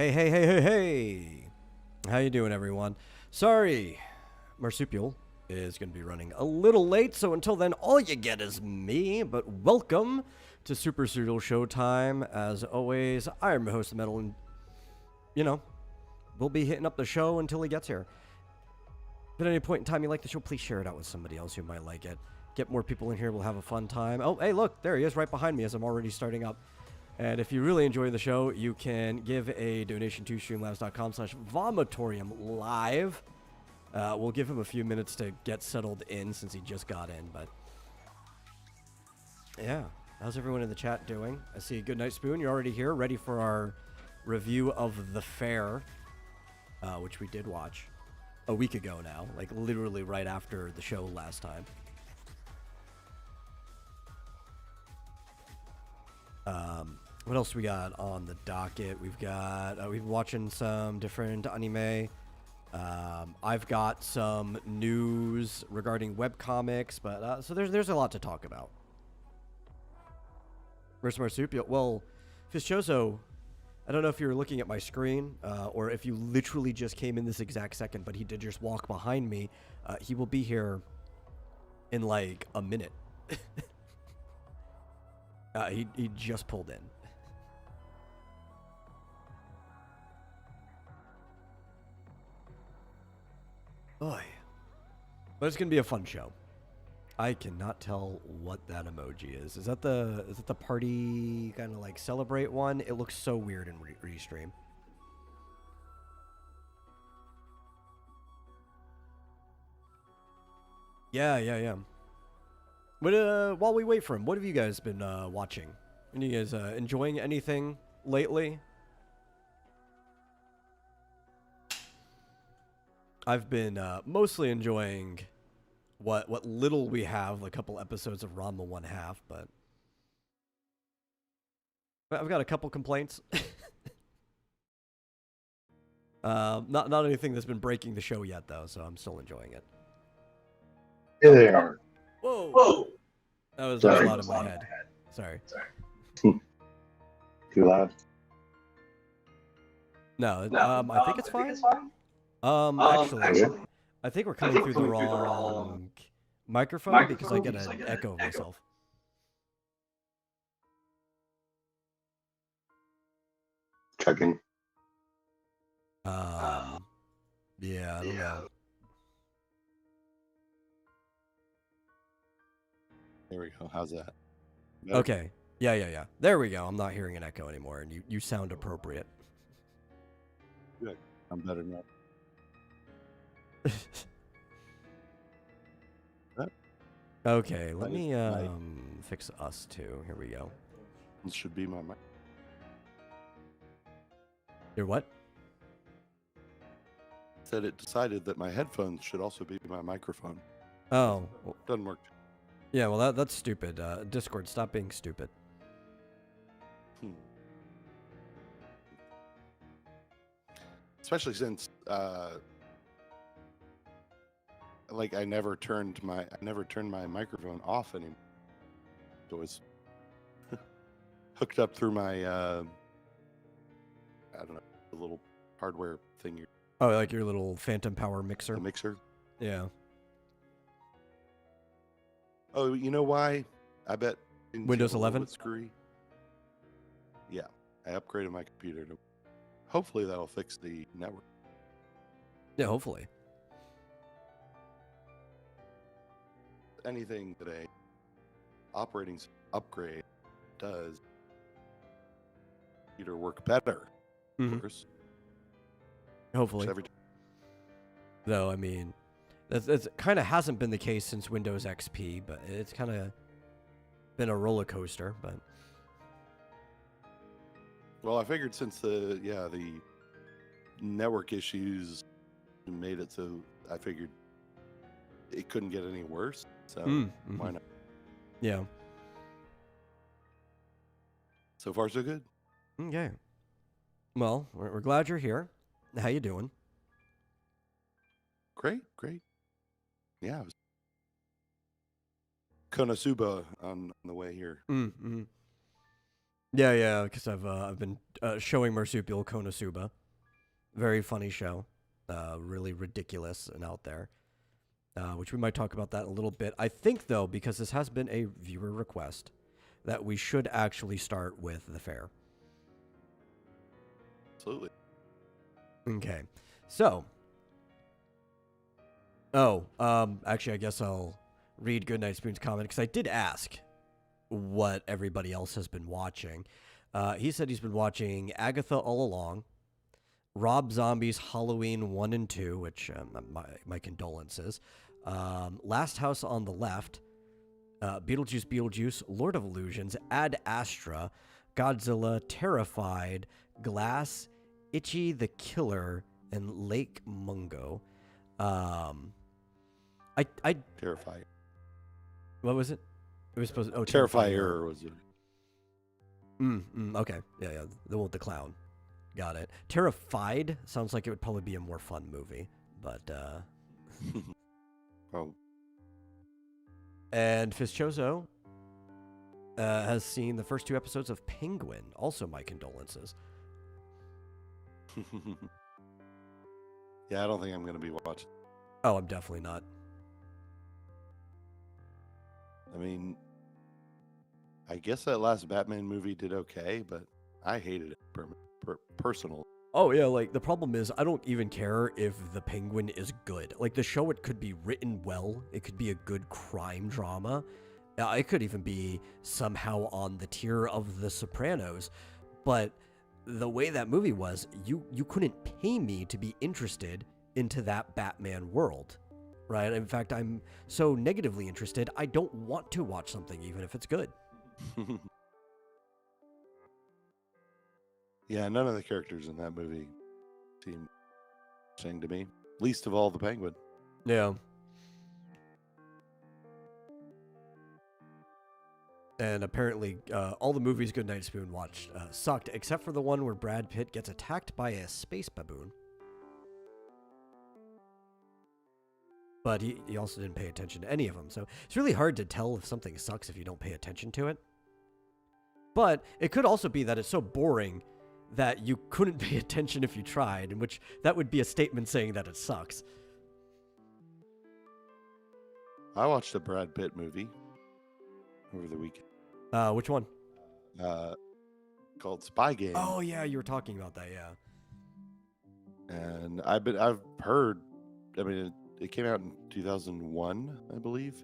Hey, hey, hey, hey, hey! How you doing, everyone? Sorry, Marsupial is going to be running a little late, so until then, all you get is me. But welcome to Super Serial Showtime. As always, I am your host, Metal, and we'll be hitting up the show until he gets here. If at any point in time you like the show, please share it out with somebody else who might like it. Get more people in here. We'll have a fun time. Oh, hey, look, there he is, right behind me as I'm already starting up. And if you really enjoy the show, you can give a donation to streamlabs.com/vomitorium live. We'll give him a few minutes to get settled in since he just got in, but yeah. How's everyone in the chat doing? I see Goodnight Spoon, you're already here, ready for our review of The Fair, which we did watch a week ago now, like literally right after the show last time. What else we got on the docket? We've got we've been watching some different anime. I've got some news regarding webcomics, but so there's a lot to talk about. Where's Marsupial? Well, Fischoso, I don't know if you're looking at my screen or if you literally just came in this exact second, but he did just walk behind me. He will be here in like a minute. He just pulled in. Boy. But it's gonna be a fun show. I cannot tell what that emoji is. Is that the party kind of like celebrate one? It looks so weird in restream. Yeah. But while we wait for him, what have you guys been watching? Are you guys enjoying anything lately? I've been mostly enjoying what little we have, a couple episodes of Ranma 1/2, but I've got a couple complaints. Not anything that's been breaking the show yet, though, so I'm still enjoying it. Here they are. Whoa! That was loud in my head. Sorry. Too loud? No, I think it's fine. Actually, I think we're coming through the wrong microphone because I get an echo of myself. Checking. Yeah, I don't know. There we go. How's that? Better? Okay. Yeah. There we go. I'm not hearing an echo anymore, and you sound appropriate. Good. I'm better now. Okay, let me fix us too. Here we go. This should be my mic. Your what? Said it decided that my headphones should also be my microphone. Oh. Well, doesn't work. Yeah, well, that's stupid. Discord, stop being stupid. Especially since, like, I never turned my microphone off anymore. It was hooked up through my, I don't know, the little hardware thing. Oh, like your little phantom power mixer? The mixer? Yeah. Oh, you know why? I bet Windows 11? Screwy. Yeah, I upgraded my computer to. Hopefully that'll fix the network. Yeah, hopefully. Anything that a operating upgrade does, computer work better. Of course. Hopefully. Though, I mean, that's kind of hasn't been the case since Windows XP, but it's kind of been a roller coaster. But well, I figured since the network issues made it so I figured it couldn't get any worse. So why not? Yeah. So far, so good. Okay. Well, we're glad you're here. How you doing? Great. Yeah, I was Konosuba on the way here. Yeah, because I've been showing Marsupial Konosuba. Very funny show. Really ridiculous and out there. Which we might talk about that in a little bit. I think, though, because this has been a viewer request, that we should actually start with the fair. Absolutely. Okay. So. Actually, I guess I'll read Goodnight Spoon's comment because I did ask what everybody else has been watching. He said he's been watching Agatha all along, Rob Zombie's Halloween 1 and 2, which my condolences, Last House on the Left, Beetlejuice, Lord of Illusions, Ad Astra, Godzilla, Terrified, Glass, Itchy the Killer, and Lake Mungo. I Terrifier. What was it? It was supposed to, Terrifier was it? Okay. Yeah. The one with the clown. Got it. Terrified sounds like it would probably be a more fun movie, but Oh. And Fischoso has seen the first 2 episodes of Penguin. Also, my condolences. Yeah, I don't think I'm gonna be watching. Oh, I'm definitely not. I mean, I guess that last Batman movie did okay, but I hated it personally. Oh, yeah, like, the problem is I don't even care if the Penguin is good. Like, the show, it could be written well. It could be a good crime drama. It could even be somehow on the tier of The Sopranos. But the way that movie was, you couldn't pay me to be interested into that Batman world, right? In fact, I'm so negatively interested, I don't want to watch something even if it's good. Yeah, none of the characters in that movie seemed interesting to me. Least of all the Penguin. Yeah. And apparently, all the movies Goodnight Spoon watched sucked, except for the one where Brad Pitt gets attacked by a space baboon. But he also didn't pay attention to any of them. So it's really hard to tell if something sucks if you don't pay attention to it. But it could also be that it's so boring that you couldn't pay attention if you tried, in which that would be a statement saying that it sucks. I watched a Brad Pitt movie over the weekend. Which one? Called Spy Game. Oh, yeah, you were talking about that, yeah. And I've heard, I mean, it came out in 2001, I believe.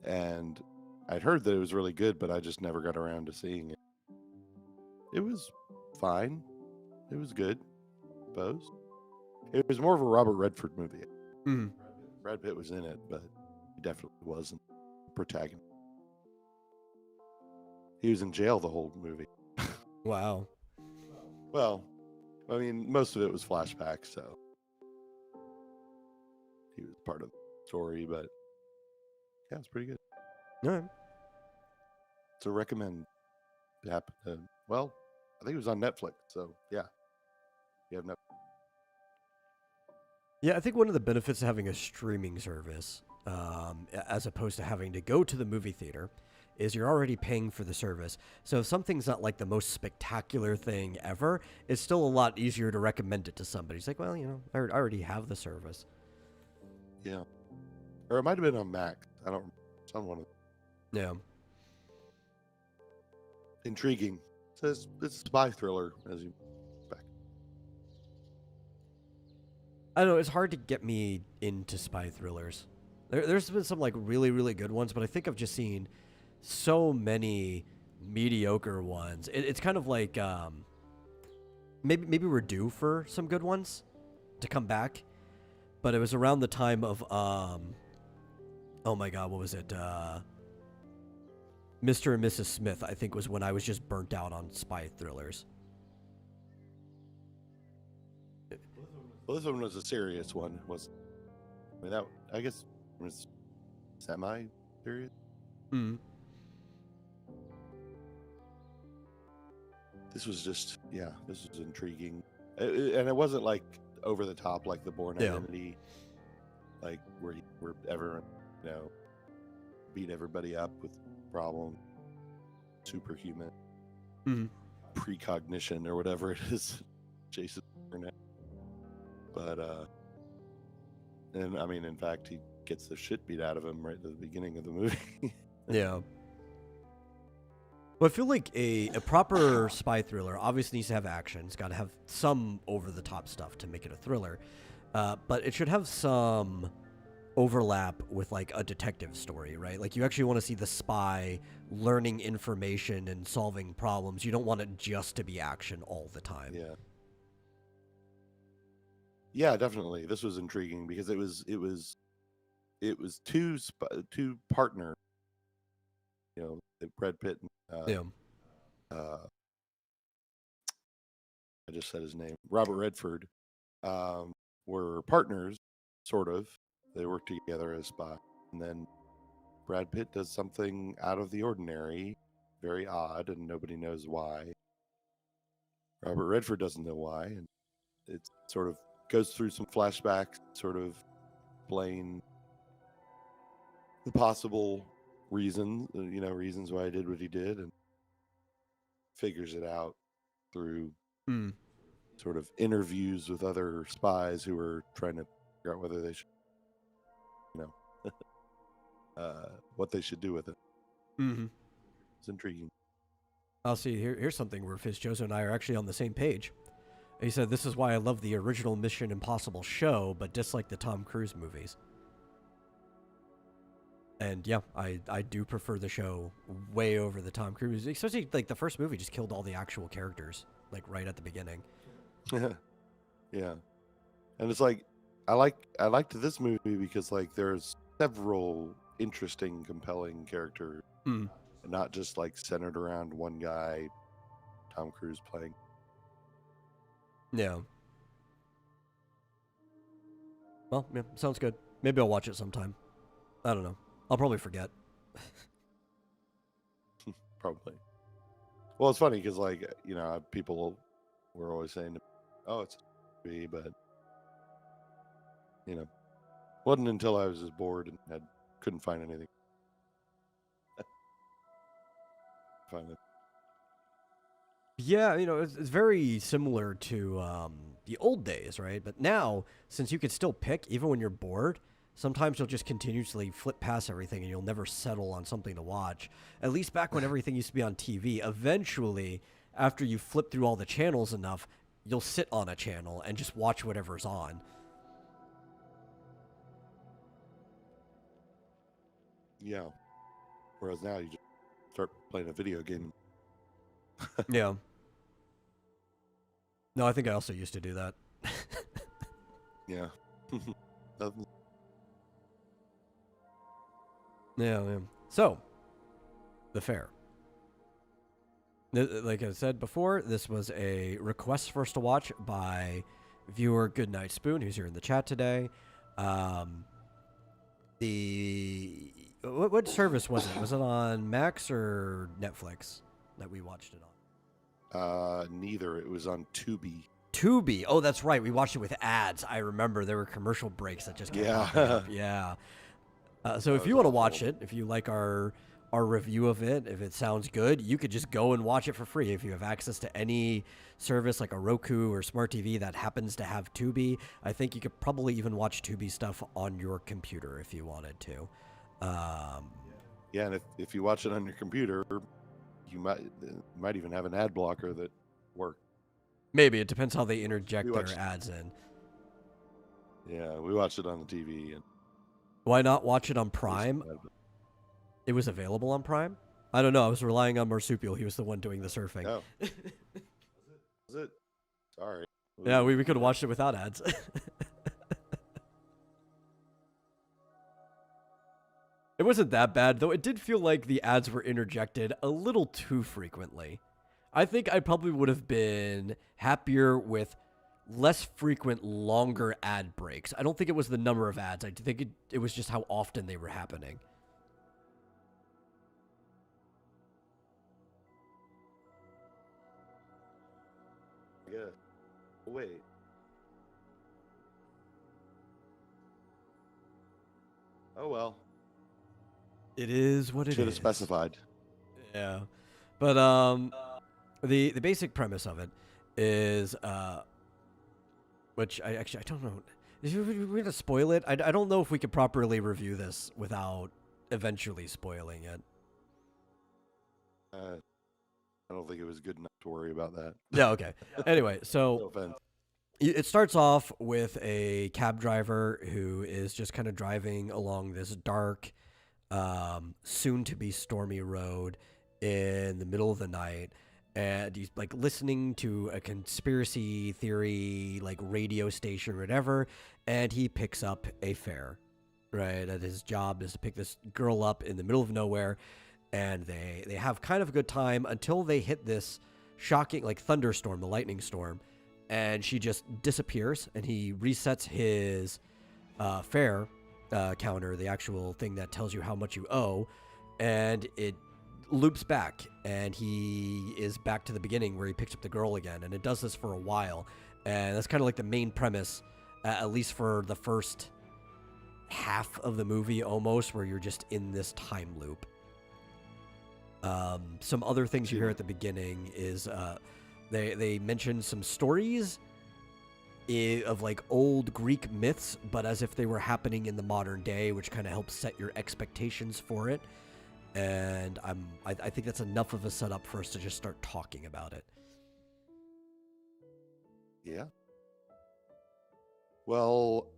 And I'd heard that it was really good, but I just never got around to seeing it. It was fine. It was good, I suppose. It was more of a Robert Redford movie. Mm. Brad Pitt was in it, but he definitely wasn't the protagonist. He was in jail the whole movie. Wow. Well, I mean, most of it was flashbacks, so he was part of the story, but yeah, it's pretty good. All right. So recommend. It happened. Well, I think it was on Netflix, so yeah, you have Netflix. Yeah, I think one of the benefits of having a streaming service, as opposed to having to go to the movie theater, is you're already paying for the service. So if something's not like the most spectacular thing ever, it's still a lot easier to recommend it to somebody. It's like, well, I already have the service. Yeah, or it might have been on Max. I don't. It's on one of them. Yeah. Intriguing. It says it's a spy thriller, as you expect. I don't know, it's hard to get me into spy thrillers. There's been some like really, really good ones, but I think I've just seen so many mediocre ones. It's kind of like maybe we're due for some good ones to come back. But it was around the time of oh my god, what was it? Mr. and Mrs. Smith, I think, was when I was just burnt out on spy thrillers. Well, this one was a serious one. I mean, that I guess was semi-serious. Mm. This was just, this was intriguing, and it wasn't like over the top like the Bourne Identity, like where everyone, beat everybody up with problems, superhuman. Mhm. precognition or whatever it is. Jason Burnett. But and I mean, in fact, he gets the shit beat out of him right at the beginning of the movie. Yeah. Well, I feel like a proper spy thriller obviously needs to have action. It's got to have some over-the-top stuff to make it a thriller. But it should have some overlap with like a detective story, right? Like you actually want to see the spy learning information and solving problems. You don't want it just to be action all the time. Yeah. Yeah, definitely. This was intriguing because it was two partner, Brad Pitt and Yeah. I just said his name, Robert Redford, were partners, sort of. They worked together as spies, and then Brad Pitt does something out of the ordinary, very odd, and nobody knows why. Robert Redford doesn't know why, and it sort of goes through some flashbacks, sort of explain the possible reasons, reasons why he did what he did, and figures it out through Mm. sort of interviews with other spies who were trying to figure out whether they should, what they should do with it. Mm-hmm. It's intriguing. I'll see. Here's something where Fizjoso and I are actually on the same page. He said, "This is why I love the original Mission Impossible show, but dislike the Tom Cruise movies." And yeah, I do prefer the show way over the Tom Cruise, especially like the first movie just killed all the actual characters like right at the beginning. Yeah, and it's like I liked this movie because like there's several interesting, compelling characters, Mm. and not just like centered around one guy, Tom Cruise playing. Yeah. Well, yeah, sounds good. Maybe I'll watch it sometime. I don't know. I'll probably forget. Probably. Well, it's funny because like people were always saying, "Oh, it's a movie," but wasn't until I was just bored and couldn't find anything. Find it. Yeah, it's very similar to the old days, right? But now, since you can still pick, even when you're bored, sometimes you'll just continuously flip past everything and you'll never settle on something to watch. At least back when everything used to be on TV, eventually, after you flip through all the channels enough, you'll sit on a channel and just watch whatever's on. Yeah. Whereas now you just start playing a video game. Yeah. No, I think I also used to do that. Yeah. Nothing. Yeah. So, the fair. Like I said before, this was a request for us to watch by viewer Goodnight Spoon, who's here in the chat today. What service was it? Was it on Max or Netflix that we watched it on? Neither. It was on Tubi. Tubi. Oh, that's right. We watched it with ads. I remember there were commercial breaks that just kept popping up. Yeah. So if you want to watch it, if you like our review of it, if it sounds good, you could just go and watch it for free. If you have access to any service like a Roku or Smart TV that happens to have Tubi, I think you could probably even watch Tubi stuff on your computer if you wanted to. Yeah, and if you watch it on your computer, you might even have an ad blocker that works. Maybe. It depends how they interject We their watched- ads in. Yeah, we watched it on the TV. And Why not watch it on Prime? It was available on Prime? I don't know. I was relying on Marsupial. He was the one doing the surfing. Oh. Was it? Sorry. Yeah, we could have watched it without ads. It wasn't that bad, though. It did feel like the ads were interjected a little too frequently. I think I probably would have been happier with less frequent, longer ad breaks. I don't think it was the number of ads. I think it was just how often they were happening. Yeah. Wait. Oh well. It is what it is. Should have specified. Yeah. But The basic premise of it is, which I don't know. We're gonna spoil it. I don't know if we could properly review this without eventually spoiling it. I don't think it was good enough to worry about that. Yeah. Okay. Anyway, No so offense. it starts off with a cab driver who is just kind of driving along this dark, soon to be stormy road in the middle of the night. And he's like listening to a conspiracy theory, like radio station or whatever. And he picks up a fare, right? And his job is to pick this girl up in the middle of nowhere. And they have kind of a good time until they hit this shocking, like, thunderstorm, the lightning storm. And she just disappears, and he resets his fare counter, the actual thing that tells you how much you owe, and it loops back, and he is back to the beginning where he picks up the girl again, and it does this for a while, and that's kind of like the main premise, at least for the first half of the movie almost, where you're just in this time loop. Some other things you hear at the beginning is they mention some stories of like old Greek myths, but as if they were happening in the modern day, which kind of helps set your expectations for it. And I think that's enough of a setup for us to just start talking about it. Yeah. Well,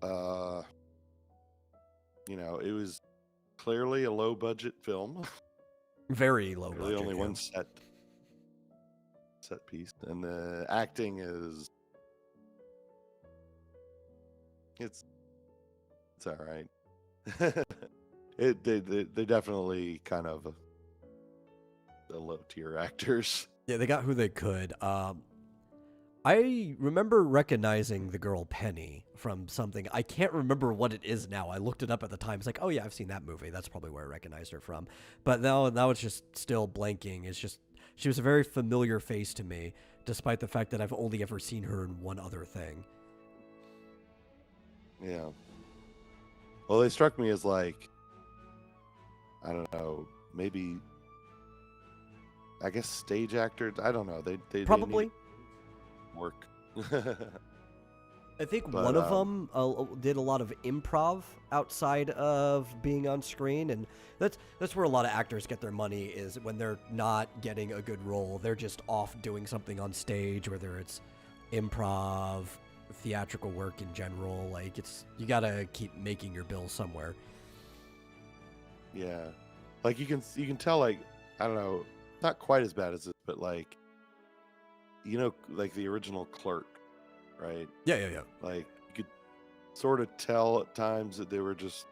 it was clearly a low budget film. Very low Really budget. only yeah. one set piece, and the acting is it's all right. They definitely kind of the low tier actors. Yeah, they got who they could. I remember recognizing the girl Penny from something. I can't remember what it is now. I looked it up at the time. It's like, oh yeah, I've seen that movie. That's probably where I recognized her from. But now it's just still blanking. It's just she was a very familiar face to me, despite the fact that I've only ever seen her in one other thing. Yeah. Well, they struck me as like, I don't know, maybe, I guess stage actors. I don't know. They Probably. need work. I think But, one of them did a lot of improv outside of being on screen, and that's where a lot of actors get their money, is when they're not getting a good role, they're just off doing something on stage, whether it's improv, theatrical work in general. Like, you gotta keep making your bills somewhere. Yeah, like you can tell, like, I don't know, not quite as bad as this, but like, like the original Clerk, right? Yeah. Like you could sort of tell at times that they were just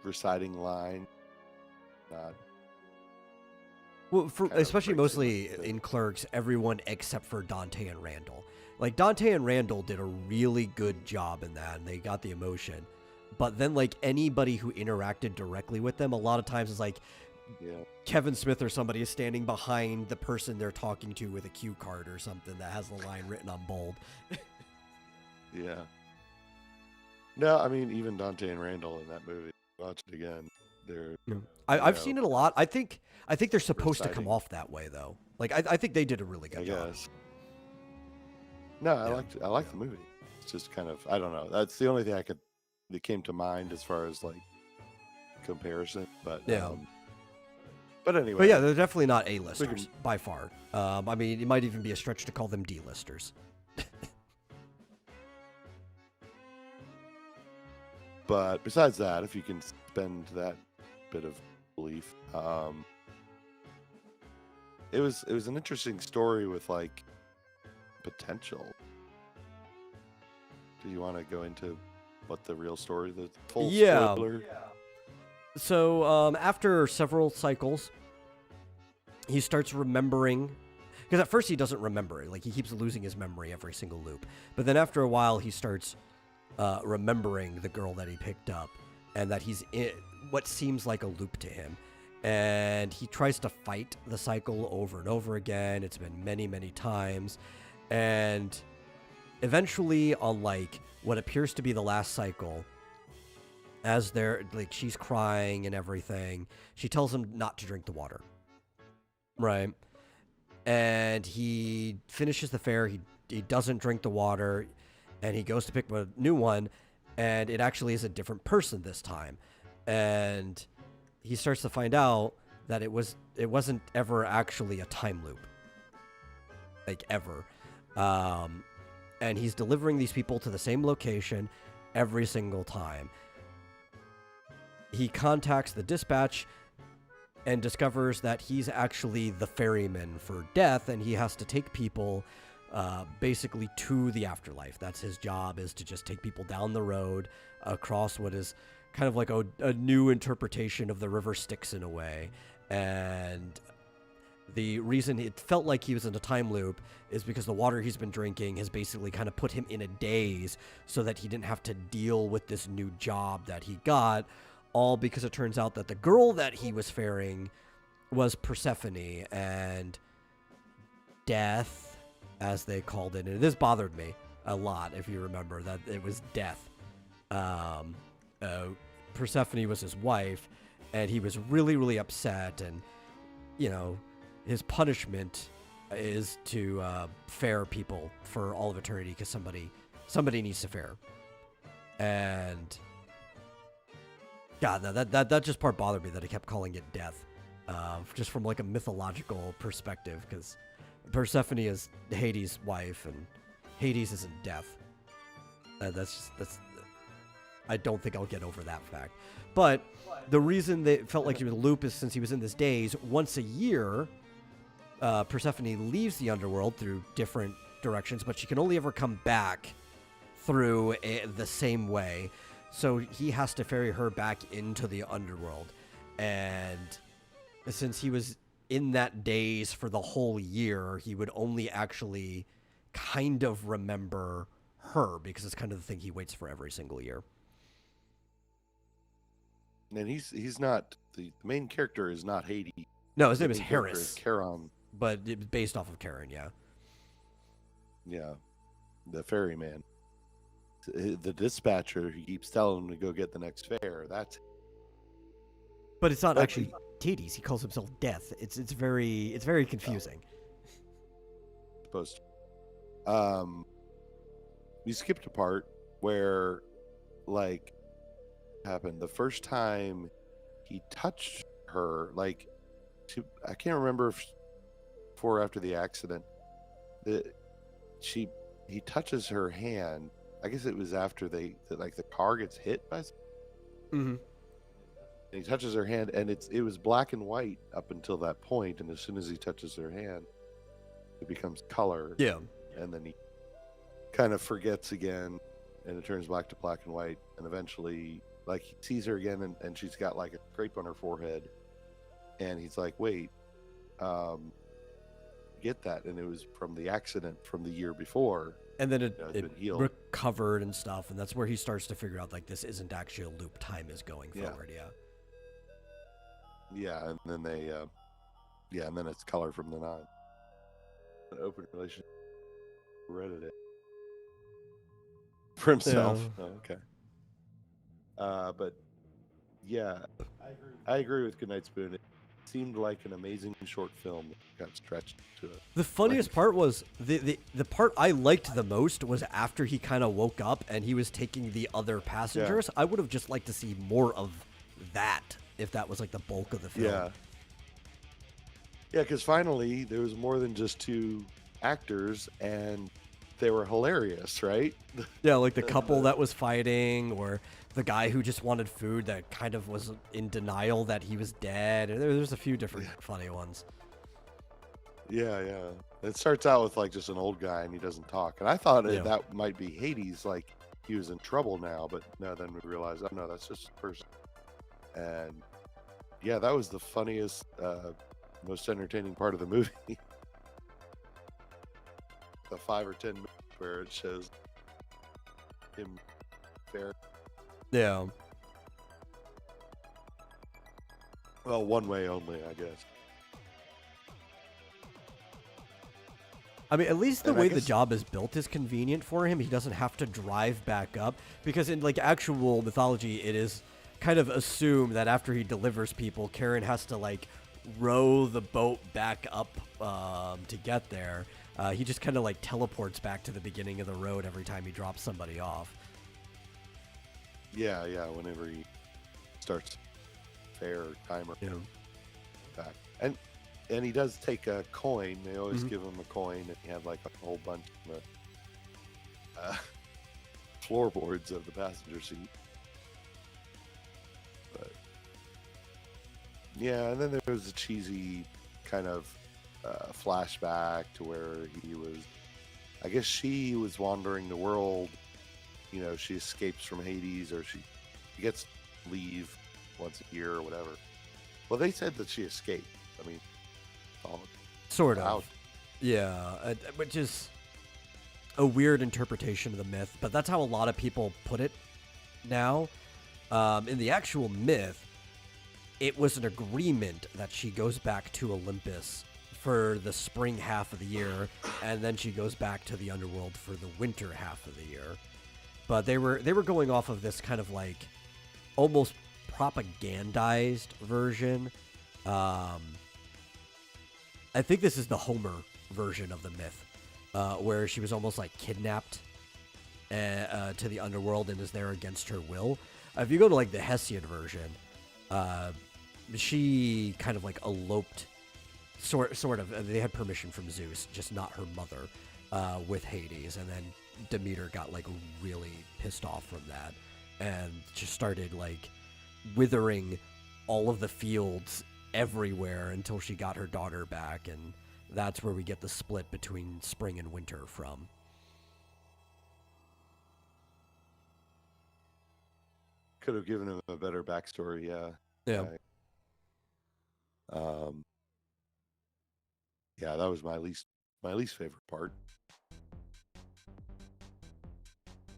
reciting line, not. Well, Kind of especially breaks it mostly up. in Clerks, everyone except for Dante and Randall. Like, Dante and Randall did a really good job in that, and they got the emotion. But then, like, anybody who interacted directly with them, a lot of times it's like Yeah. Kevin Smith or somebody is standing behind the person they're talking to with a cue card or something that has the line written on bold. Yeah. No, I mean, even Dante and Randall in that movie, watch it again. They're I've know, seen it a lot. I think they're supposed to come reciting. off that way, though. Like, I think they did a really I good job. guess. No, Yeah. I liked the movie. It's just kind of, I don't know. That's the only thing that came to mind as far as like comparison. But Yeah. But anyway. But yeah, they're definitely not A-listers, We can- by far. I mean, it might even be a stretch to call them D-listers. But besides that, if you can spend that bit of belief, it was an interesting story with like potential. Do you want to go into what the real story, the full Yeah. spoiler? So, after several cycles, he starts remembering, because at first he doesn't remember it. Like, he keeps losing his memory every single loop. But then after a while, he starts remembering the girl that he picked up, and that he's in what seems like a loop to him. And he tries to fight the cycle over and over again. It's been many, many times. And eventually, on like what appears to be the last cycle, as they're like, she's crying and everything, she tells him not to drink the water. Right. and he finishes the fair. He doesn't drink the water, and he goes to pick a new one, and it actually is a different person this time. And he starts to find out that it wasn't ever actually a time loop, like ever. And he's delivering these people to the same location every single time. He contacts the dispatch and discovers that he's actually the ferryman for death, and he has to take people basically to the afterlife. That's his job, is to just take people down the road across what is kind of like a new interpretation of the river Styx in a way. And the reason it felt like he was in a time loop is because the water he's been drinking has basically kind of put him in a daze so that he didn't have to deal with this new job that he got, all because it turns out that the girl that he was ferrying was Persephone, and Death, as they called it. And this bothered me a lot, if you remember, that it was Death. Persephone was his wife, and he was really, really upset, and, you know, his punishment is to fair people for all of eternity because somebody needs to fair. And God, that just part bothered me, that he kept calling it Death, just from like a mythological perspective, because Persephone is Hades' wife, and Hades isn't Death. That's I don't think I'll get over that fact. But the reason they felt like he was a loop is since he was in this daze once a year. Persephone leaves the underworld through different directions, but she can only ever come back through the same way. So he has to ferry her back into the underworld. And since he was in that daze for the whole year, he would only actually kind of remember her, because it's kind of the thing he waits for every single year. And he's not the main character is not Hades. No, his name is The main character Harris, is Charon. but it's based off of Charon, yeah. Yeah, the ferryman. The dispatcher, he keeps telling him to go get the next fare. That's But it's not But actually Hades. He calls himself Death. It's very confusing. supposed to. We skipped a part where, like, happened the first time he touched her. Like, I can't remember if before or after the accident. He touches her hand. I guess it was after the car gets hit by. Mm-hmm. And he touches her hand, and it was black and white up until that point, and as soon as he touches her hand, it becomes color. Yeah. And then he kind of forgets again, and it turns back to black and white, and eventually, like, he sees her again, and she's got like a scrape on her forehead, and he's like, wait, get that. And it was from the accident from the year before. And then it's it been healed. recovered and stuff, and that's where he starts to figure out, like, this isn't actually a loop. Time is going Yeah. forward, yeah. Yeah, and then and then it's color from then on. An open relationship. Reddit it for himself. Yeah. Oh, okay. But yeah, I agree with Goodnight Spoon. It seemed like an amazing short film that got stretched to it. The funniest part was the part I liked the most was after he kind of woke up and he was taking the other passengers. I would have just liked to see more of that if that was like the bulk of the film. Yeah, because finally there was more than just two actors, and they were hilarious, right? Yeah, like the couple that was fighting, or the guy who just wanted food that kind of was in denial that he was dead. And there's a few different funny ones. Yeah. It starts out with like just an old guy, and he doesn't talk. And I thought Yeah. that might be Hades, like he was in trouble now, but no, then we realized, oh no, that's just a person. And yeah, that was the funniest, most entertaining part of the movie. The 5 or 10 minutes where it shows him fair. Yeah. Well, one way only, I guess. I mean, at least the And I way the guess- job is built is convenient for him. He doesn't have to drive back up, because in like actual mythology, it is kind of assumed that after he delivers people, Karen has to like row the boat back up to get there. He just kind of like teleports back to the beginning of the road every time he drops somebody off. Yeah, whenever he starts fair timer Yeah. back. And he does take a coin. They always give him a coin, and he had like a whole bunch of floorboards of the passenger seat. But yeah, and then there was a cheesy kind of flashback to where he was, I guess she was wandering the world. You know, she escapes from Hades, or she gets leave once a year or whatever. Well, they said that she escaped. I mean, all Sort out. of. Yeah, which is a weird interpretation of the myth, but that's how a lot of people put it now. In the actual myth, it was an agreement that she goes back to Olympus for the spring half of the year, and then she goes back to the underworld for the winter half of the year. But they were going off of this kind of like almost propagandized version. I think this is the Homer version of the myth, where she was almost like kidnapped to the underworld and is there against her will. If you go to like the Hesiod version, she kind of like eloped, sort of. They had permission from Zeus, just not her mother, with Hades, and then Demeter got like really pissed off from that and just started like withering all of the fields everywhere until she got her daughter back, and that's where we get the split between spring and winter from. Could have given him a better backstory, yeah. Yeah. Yeah, that was my least favorite part.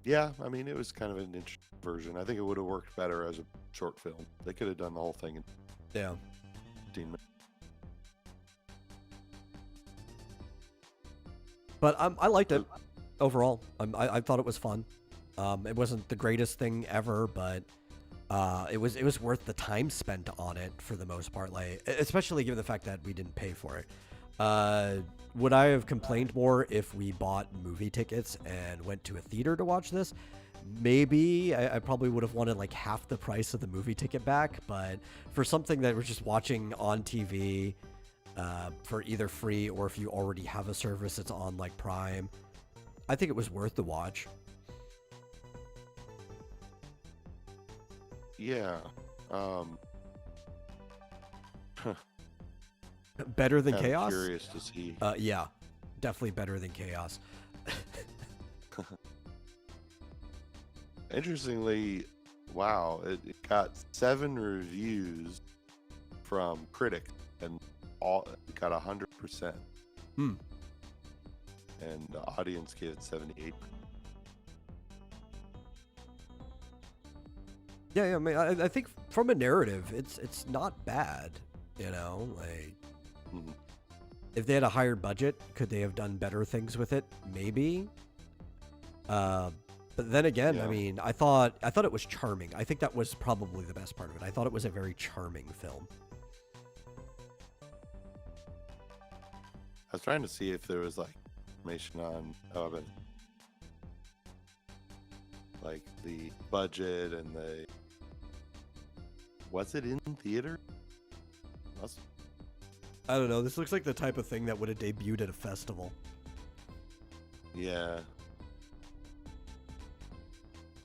Yeah, I mean, it was kind of an interesting version. I think it would have worked better as a short film. They could have done the whole thing in Yeah. 15 minutes. But I liked it overall. I thought it was fun. It wasn't the greatest thing ever, but it was worth the time spent on it for the most part. Like, especially given the fact that we didn't pay for it. Would I have complained more if we bought movie tickets and went to a theater to watch this? Maybe. I probably would have wanted like half the price of the movie ticket back. But for something that we're just watching on TV, for either free or if you already have a service that's on like Prime, I think it was worth the watch. Yeah. Better than I'm Chaos? curious to see. Yeah, definitely better than Chaos. Interestingly, wow, it got 7 reviews from critics, and it got 100%. Hmm. And the audience gave it 78. Yeah, I mean, I think from a narrative, it's not bad. You know, like if they had a higher budget, could they have done better things with it? Maybe. But then again, Yeah. I mean, I thought it was charming. I think that was probably the best part of it. I thought it was a very charming film. I was trying to see if there was like information on like the budget and was it in theater? I don't know. This looks like the type of thing that would have debuted at a festival. Yeah.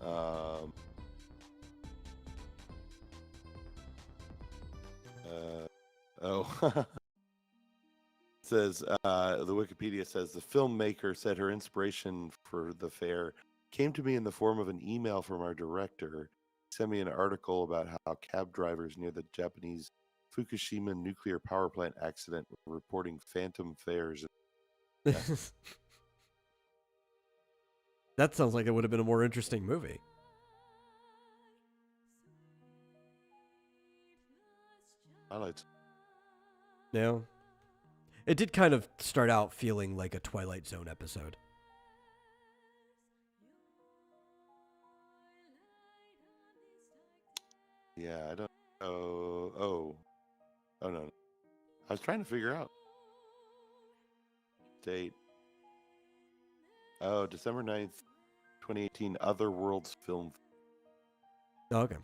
Oh. Says the Wikipedia says the filmmaker said her inspiration for the fair came to me in the form of an email from our director. He sent me an article about how cab drivers near the Japanese Fukushima nuclear power plant accident were reporting phantom fares. Yeah. That sounds like it would have been a more interesting movie. Yeah. It did kind of start out feeling like a Twilight Zone episode. Yeah, I don't. Oh no. I was trying to figure out date. Oh, December 9th, 2018, Other Worlds Film. Oh, okay.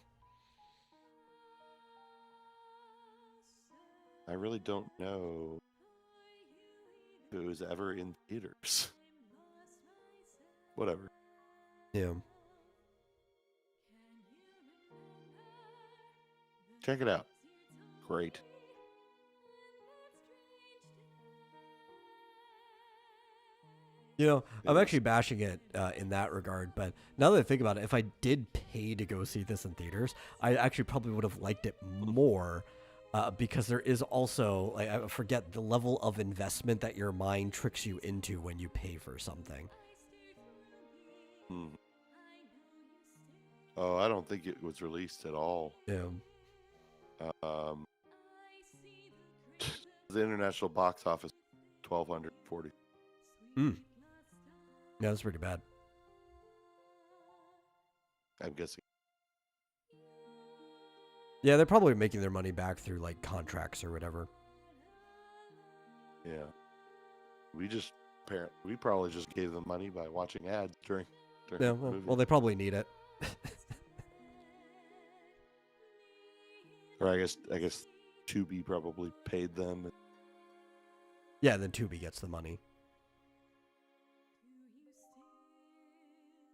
I really don't know if it was ever in theaters. Whatever. Yeah. Check it out. Great. You know, I'm It actually is. bashing it in that regard, but now that I think about it, if I did pay to go see this in theaters, I actually probably would have liked it more because there is also, like, I forget the level of investment that your mind tricks you into when you pay for something. Hmm. Oh, I don't think it was released at all. Yeah. Um, the international box office, 1,240. Mm. Yeah, that's pretty bad. I'm guessing. Yeah, they're probably making their money back through, like, contracts or whatever. Yeah. We probably just gave them money by watching ads during Yeah, the well, movie. well, they probably need it. Or I guess Tubi probably paid them. Yeah, then Tubi gets the money.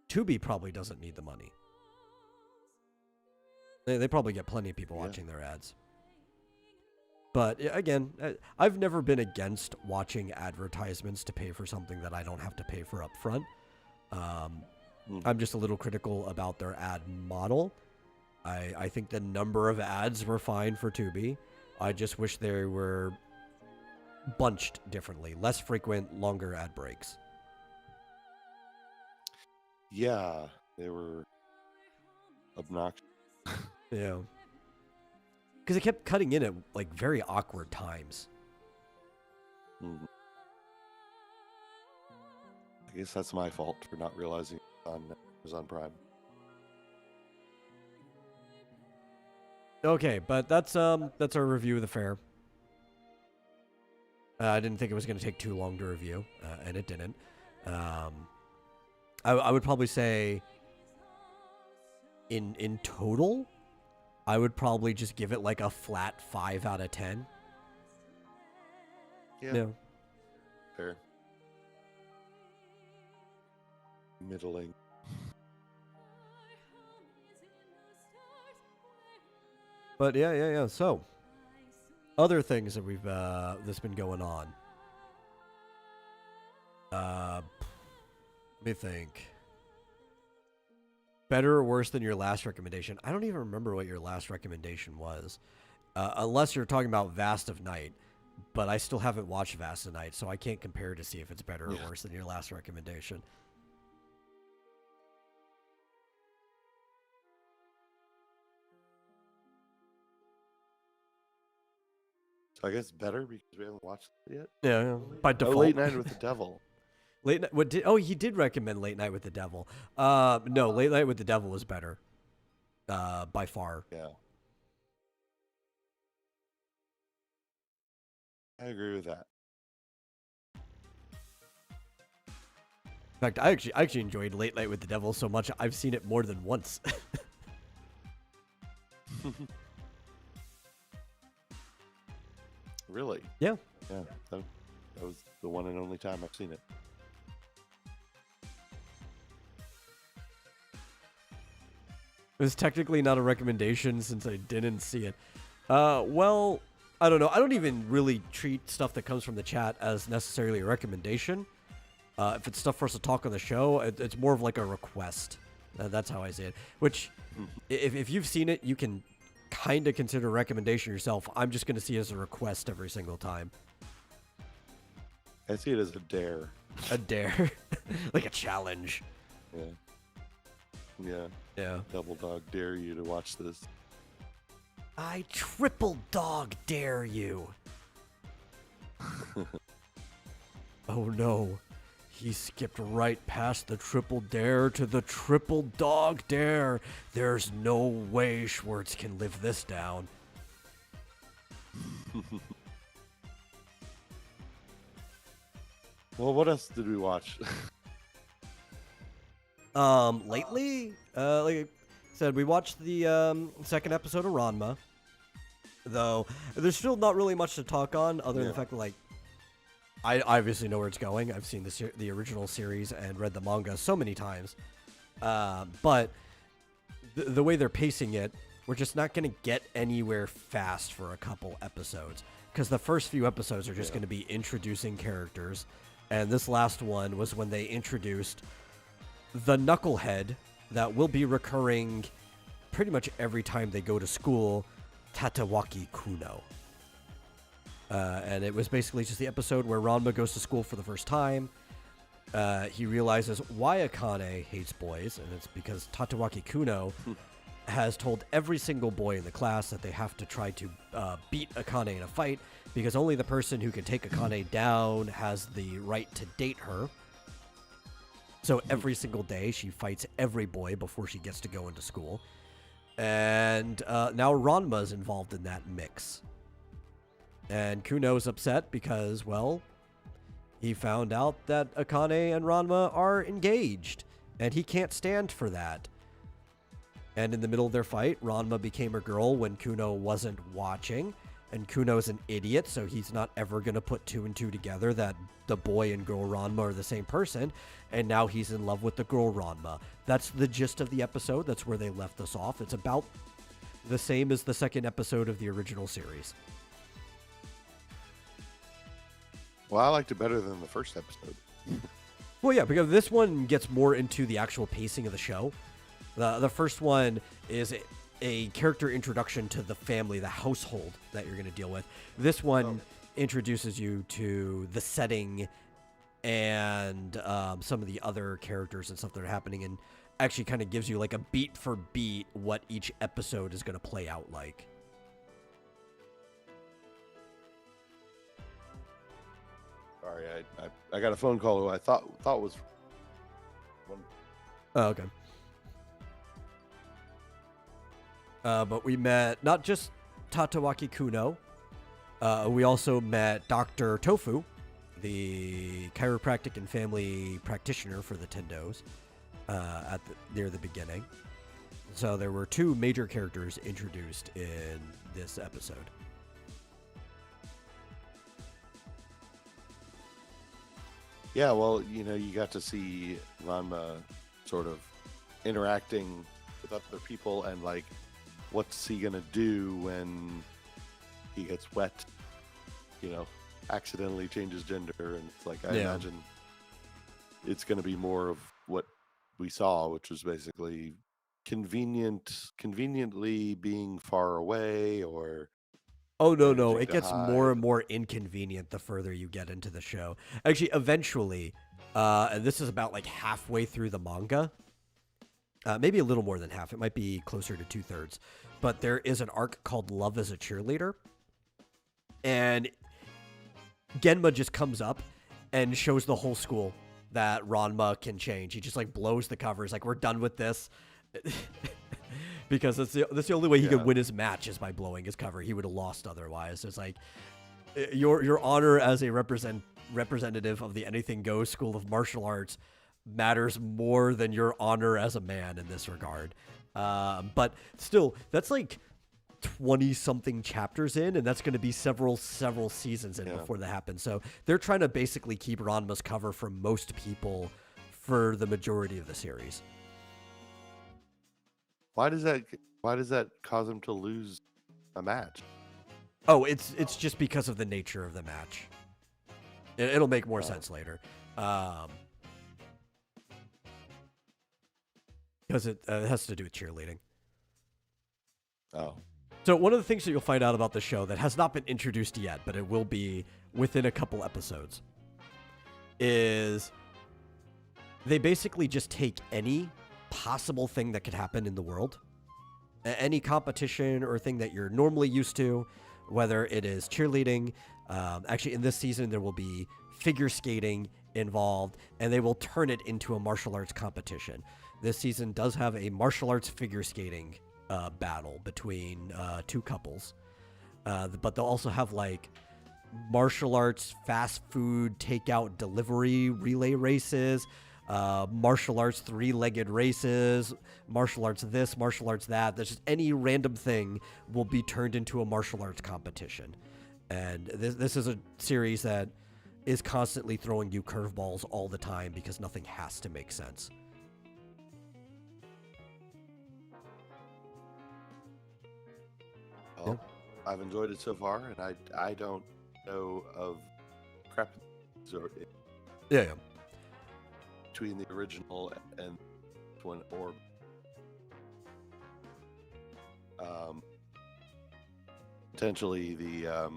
Tubi probably doesn't need the money. They probably get plenty of people Yeah. watching their ads. But again, I've never been against watching advertisements to pay for something that I don't have to pay for up front. I'm just a little critical about their ad model. I think the number of ads were fine for Tubi. I just wish they were bunched differently, less frequent, longer ad breaks. Yeah, they were obnoxious. Yeah. Because it kept cutting in at like very awkward times. Mhm. I guess that's my fault for not realizing it was on Prime. Okay, but that's our review of the fair. I didn't think it was going to take too long to review, and it didn't. I would probably say in total, I would probably just give it like a flat 5 out of 10. Yeah, fair. Middling. But yeah. So, other things that we've that's been going on. Let me think. Better or worse than your last recommendation? I don't even remember what your last recommendation was, unless you're talking about Vast of Night. But I still haven't watched Vast of Night, so I can't compare to see if it's better or worse than your last recommendation. So I guess better because we haven't watched it yet. Yeah, by Oh, default. Late Night with the Devil. Late Night. What did? Oh, he did recommend Late Night with the Devil. No, Late Night with the Devil was better, by far. Yeah. I agree with that. In fact, I actually enjoyed Late Night with the Devil so much I've seen it more than once. Really? Yeah. Yeah. That was the one and only time I've seen it. It was technically not a recommendation since I didn't see it. Well, I don't know. I don't even really treat stuff that comes from the chat as necessarily a recommendation. If it's stuff for us to talk on the show, it's more of like a request. That's how I see it. Which, if you've seen it, you can kind of consider a recommendation yourself. I'm just going to see it as a request every single time. I see it as a dare. A dare. Like a challenge. Yeah. Yeah. Yeah. Double dog dare you to watch this. I triple dog dare you. Oh no. He skipped right past the triple dare to the triple dog dare. There's no way Schwartz can live this down. Well, what else did we watch? Lately, like I said, we watched the second episode of Ranma. Though there's still not really much to talk on, other than the fact that like I obviously know where it's going. I've seen the original series and read the manga so many times, but the way they're pacing it, we're just not going to get anywhere fast for a couple episodes because the first few episodes are just going to be introducing characters, and this last one was when they introduced the knucklehead that will be recurring pretty much every time they go to school, Tatewaki Kuno. And it was basically just the episode where Ranma goes to school for the first time. He realizes why Akane hates boys, and it's because Tatewaki Kuno has told every single boy in the class that they have to try to beat Akane in a fight, because only the person who can take Akane down has the right to date her. So every single day she fights every boy before she gets to go into school. And now Ranma's involved in that mix. And Kuno's upset because, well, he found out that Akane and Ranma are engaged, and he can't stand for that. And in the middle of their fight, Ranma became a girl when Kuno wasn't watching, and Kuno's an idiot, so he's not ever going to put two and two together that the boy and girl Ranma are the same person, and now he's in love with the girl Ranma. That's the gist of the episode. That's where they left us off. It's about the same as the second episode of the original series. Well, I liked it better than the first episode. Well, yeah, because this one gets more into the actual pacing of the show. The first one is a character introduction to the family, the household that you're going to deal with. This one introduces you to the setting and some of the other characters and stuff that are happening, and actually kind of gives you like a beat for beat what each episode is going to play out like. Sorry, I got a phone call who I thought was one. Oh, okay. But we met not just Tatewaki Kuno, we also met Dr. Tofu, the chiropractic and family practitioner for the Tendos, near the beginning. So there were two major characters introduced in this episode. Yeah, well, you know, you got to see Ranma sort of interacting with other people, and like, what's he gonna do when he gets wet? You know, accidentally changes gender, and it's like I imagine it's gonna be more of what we saw, which was basically conveniently being far away, or Oh, no, managing it to gets hide. more and more inconvenient the further you get into the show. Actually, eventually, and this is about like halfway through the manga, maybe a little more than half. It might be closer to 2/3. But there is an arc called Love as a Cheerleader. And Genma just comes up and shows the whole school that Ranma can change. He just like blows the covers, like, we're done with this. Because that's the only way he could win his match is by blowing his cover. He would have lost otherwise. It's like your honor as a representative of the Anything Goes School of Martial Arts matters more than your honor as a man in this regard. But still, that's like 20-something chapters in, and that's going to be several seasons in before that happens. So they're trying to basically keep Ranma's cover from most people for the majority of the series. Why does that cause him to lose a match? Oh, it's just because of the nature of the match. It'll make more sense later. Because it has to do with cheerleading. Oh. So one of the things that you'll find out about the show that has not been introduced yet, but it will be within a couple episodes, is they basically just take any possible thing that could happen in the world, any competition or thing that you're normally used to, whether it is cheerleading. Actually, in this season, there will be figure skating involved, and they will turn it into a martial arts competition. This season does have a martial arts figure skating battle between two couples, but they'll also have like martial arts, fast food, takeout, delivery, relay races, martial arts, three-legged races, martial arts this, martial arts that. There's just any random thing will be turned into a martial arts competition. And this is a series that is constantly throwing you curveballs all the time because nothing has to make sense. Well, I've enjoyed it so far, and I don't know of crap Yeah. between the original and this one, or potentially the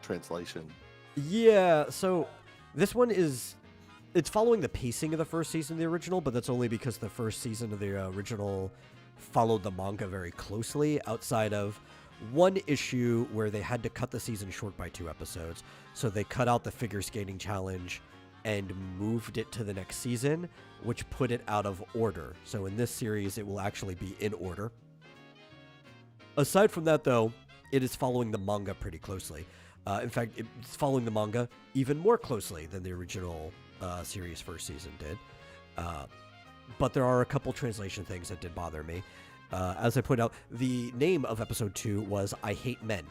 translation. Yeah, so this one it's following the pacing of the first season of the original, but that's only because the first season of the original followed the manga very closely, outside of one issue where they had to cut the season short by 2 episodes. So they cut out the figure skating challenge and moved it to the next season, which put it out of order. So in this series, it will actually be in order. Aside from that, though, it is following the manga pretty closely. In fact, it's following the manga even more closely than the original series first season did. But there are a couple translation things that did bother me. As I pointed out, the name of episode 2 was I Hate Men.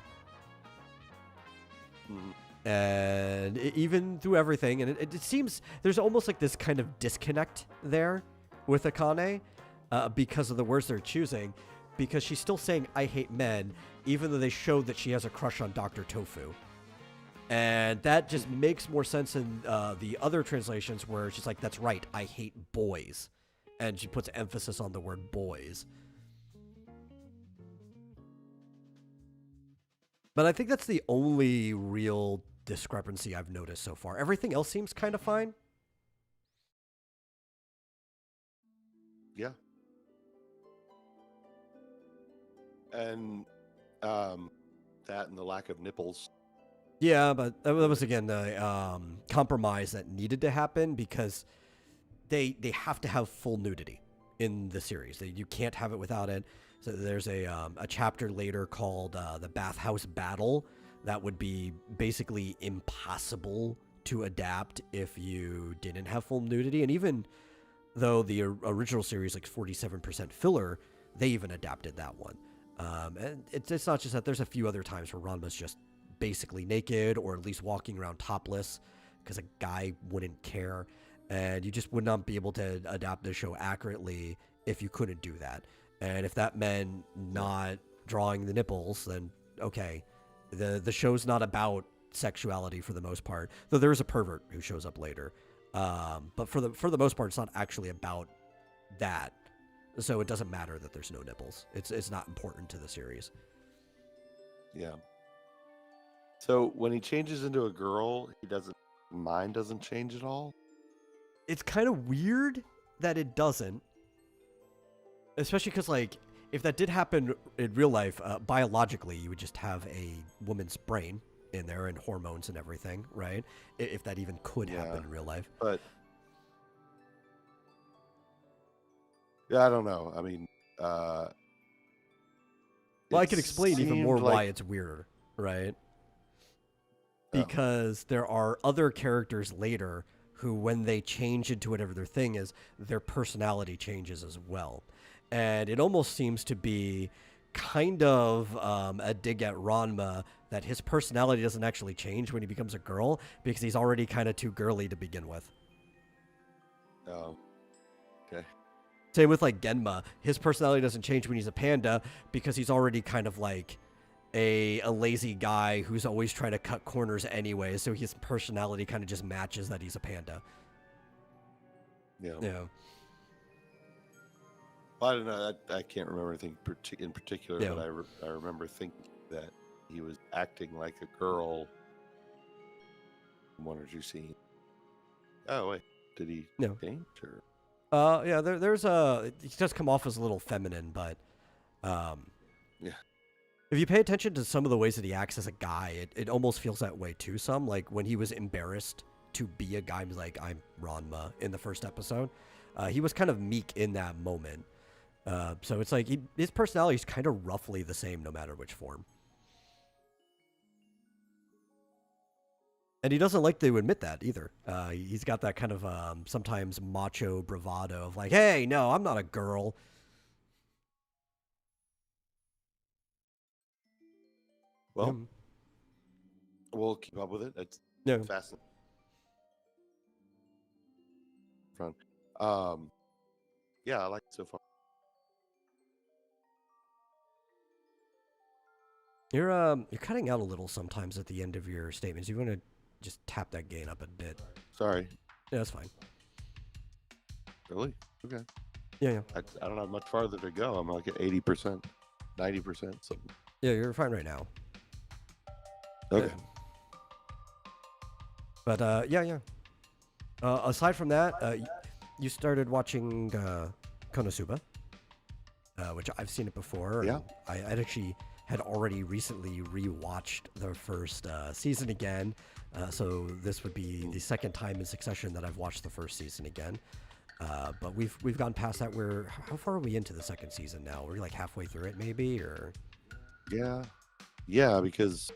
And even through everything, and it seems there's almost like this kind of disconnect there with Akane because of the words they're choosing, because she's still saying I hate men, even though they showed that she has a crush on Dr. Tofu. And that just makes more sense in the other translations where she's like, that's right, I hate boys. And she puts emphasis on the word boys. But I think that's the only real discrepancy I've noticed so far. Everything else seems kind of fine. Yeah. And that and the lack of nipples. Yeah, but that was, again, the compromise that needed to happen because they have to have full nudity in the series. You can't have it without it. So there's a chapter later called the Bathhouse Battle that would be basically impossible to adapt if you didn't have full nudity. And even though the original series, like 47% filler, they even adapted that one. And it's not just that. There's a few other times where Ranma's just basically naked or at least walking around topless because a guy wouldn't care. And you just would not be able to adapt the show accurately if you couldn't do that. And if that meant not drawing the nipples, then okay. The show's not about sexuality for the most part. Though there is a pervert who shows up later. But for the most part, it's not actually about that. So it doesn't matter that there's no nipples. It's not important to the series. Yeah. So when he changes into a girl, mind doesn't change at all? It's kind of weird that it doesn't. Especially because, like, if that did happen in real life, biologically, you would just have a woman's brain in there and hormones and everything, right? If that even could happen in real life. But yeah, I don't know. I mean, well, I can explain even more why it's weirder, right? Because there are other characters later who, when they change into whatever their thing is, their personality changes as well. And it almost seems to be kind of a dig at Ranma that his personality doesn't actually change when he becomes a girl because he's already kind of too girly to begin with. Oh, okay. Same with, like, Genma. His personality doesn't change when he's a panda because he's already kind of like a lazy guy who's always trying to cut corners anyway, so his personality kind of just matches that he's a panda. Yeah. Yeah. Well, I don't know. I can't remember anything in particular, Yeah. but I remember thinking that he was acting like a girl in one or two scenes. Oh, wait. Did he change? Or? Yeah, there's he does come off as a little feminine, but Yeah. if you pay attention to some of the ways that he acts as a guy, it almost feels that way too some. Like when he was embarrassed to be a guy, like, I'm Ranma in the first episode. He was kind of meek in that moment. So it's like his personality is kind of roughly the same no matter which form. And he doesn't like to admit that either. He's got that kind of sometimes macho bravado of like, hey, no, I'm not a girl. Well, we'll keep up with it. It's Yeah. fascinating. Front. Yeah, I like it so far. You're cutting out a little sometimes at the end of your statements. You want to just tap that gain up a bit. Sorry. Yeah, that's fine. Really? Okay. Yeah. I don't have much farther to go. I'm like at 80%, 90%, something. Yeah, you're fine right now. Okay. But yeah. Aside from that, you started watching Konosuba, which I've seen it before. Yeah. I'd actually had already recently rewatched the first season again, so this would be the second time in succession that I've watched the first season again. But we've gone past that. How far are we into the second season now? We're like halfway through it, maybe, or yeah. Because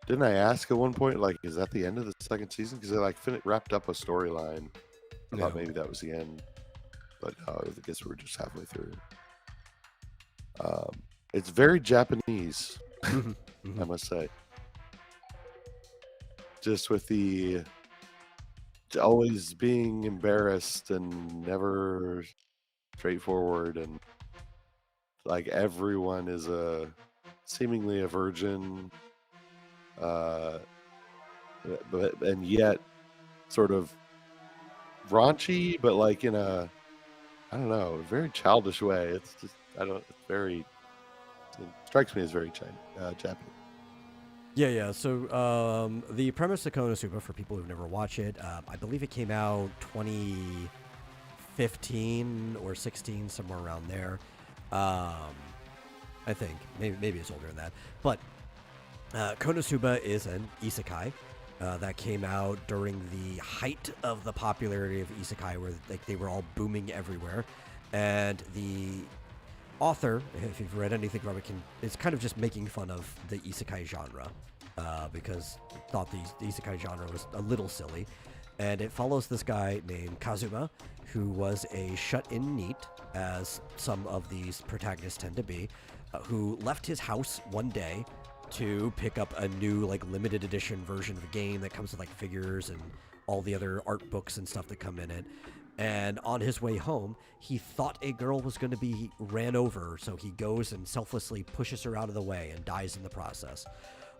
didn't I ask at one point, like, is that the end of the second season? Because they like wrapped up a storyline. I thought maybe that was the end, but I guess we're just halfway through. It's very Japanese, I must say. Just with the always being embarrassed and never straightforward, and like everyone is seemingly a virgin, and yet sort of raunchy, but like in a, I don't know, very childish way. It's just, it strikes me as very Japanese. Yeah. So the premise of Konosuba, for people who've never watched it, I believe it came out 2015 or 16, somewhere around there. I think maybe it's older than that. But Konosuba is an isekai that came out during the height of the popularity of isekai, where like they were all booming everywhere, and the author, if you've read anything from it, is kind of just making fun of the isekai genre because thought the isekai genre was a little silly. And it follows this guy named Kazuma, who was a shut-in NEET, as some of these protagonists tend to be, who left his house one day to pick up a new like limited edition version of a game that comes with like figures and all the other art books and stuff that come in it. And on his way home, he thought a girl was going to be ran over, so he goes and selflessly pushes her out of the way and dies in the process,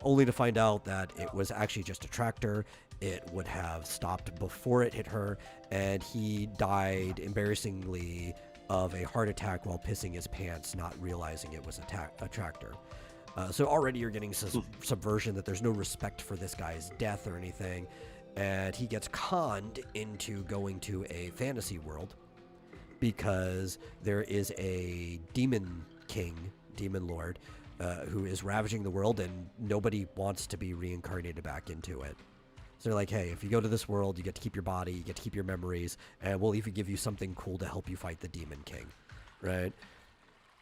only to find out that it was actually just a tractor. It would have stopped before it hit her, and he died embarrassingly of a heart attack while pissing his pants, not realizing it was a tractor. So already you're getting subversion, that there's no respect for this guy's death or anything. And he gets conned into going to a fantasy world because there is a demon lord, who is ravaging the world, and nobody wants to be reincarnated back into it. So they're like, hey, if you go to this world, you get to keep your body, you get to keep your memories, and we'll even give you something cool to help you fight the demon king, right?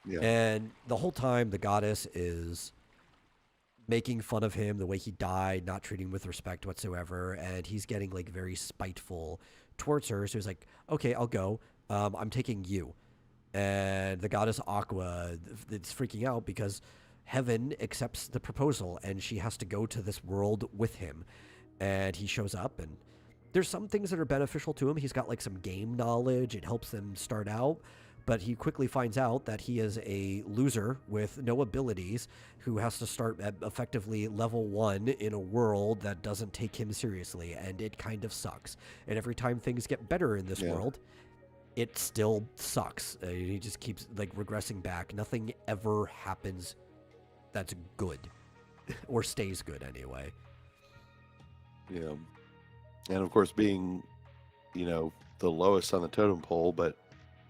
Yeah. And the whole time, the goddess is making fun of him, the way he died, not treating him with respect whatsoever, and he's getting like very spiteful towards her. So he's like, okay, I'll go. I'm taking you. And the goddess Aqua is freaking out because Heaven accepts the proposal, and she has to go to this world with him. And he shows up, and there's some things that are beneficial to him. He's got like some game knowledge. It helps them start out. But he quickly finds out that he is a loser with no abilities who has to start at effectively level 1 in a world that doesn't take him seriously, and it kind of sucks. And every time things get better in this world, it still sucks. He just keeps like regressing back. Nothing ever happens that's good or stays good anyway. Yeah. And of course, being, the lowest on the totem pole, but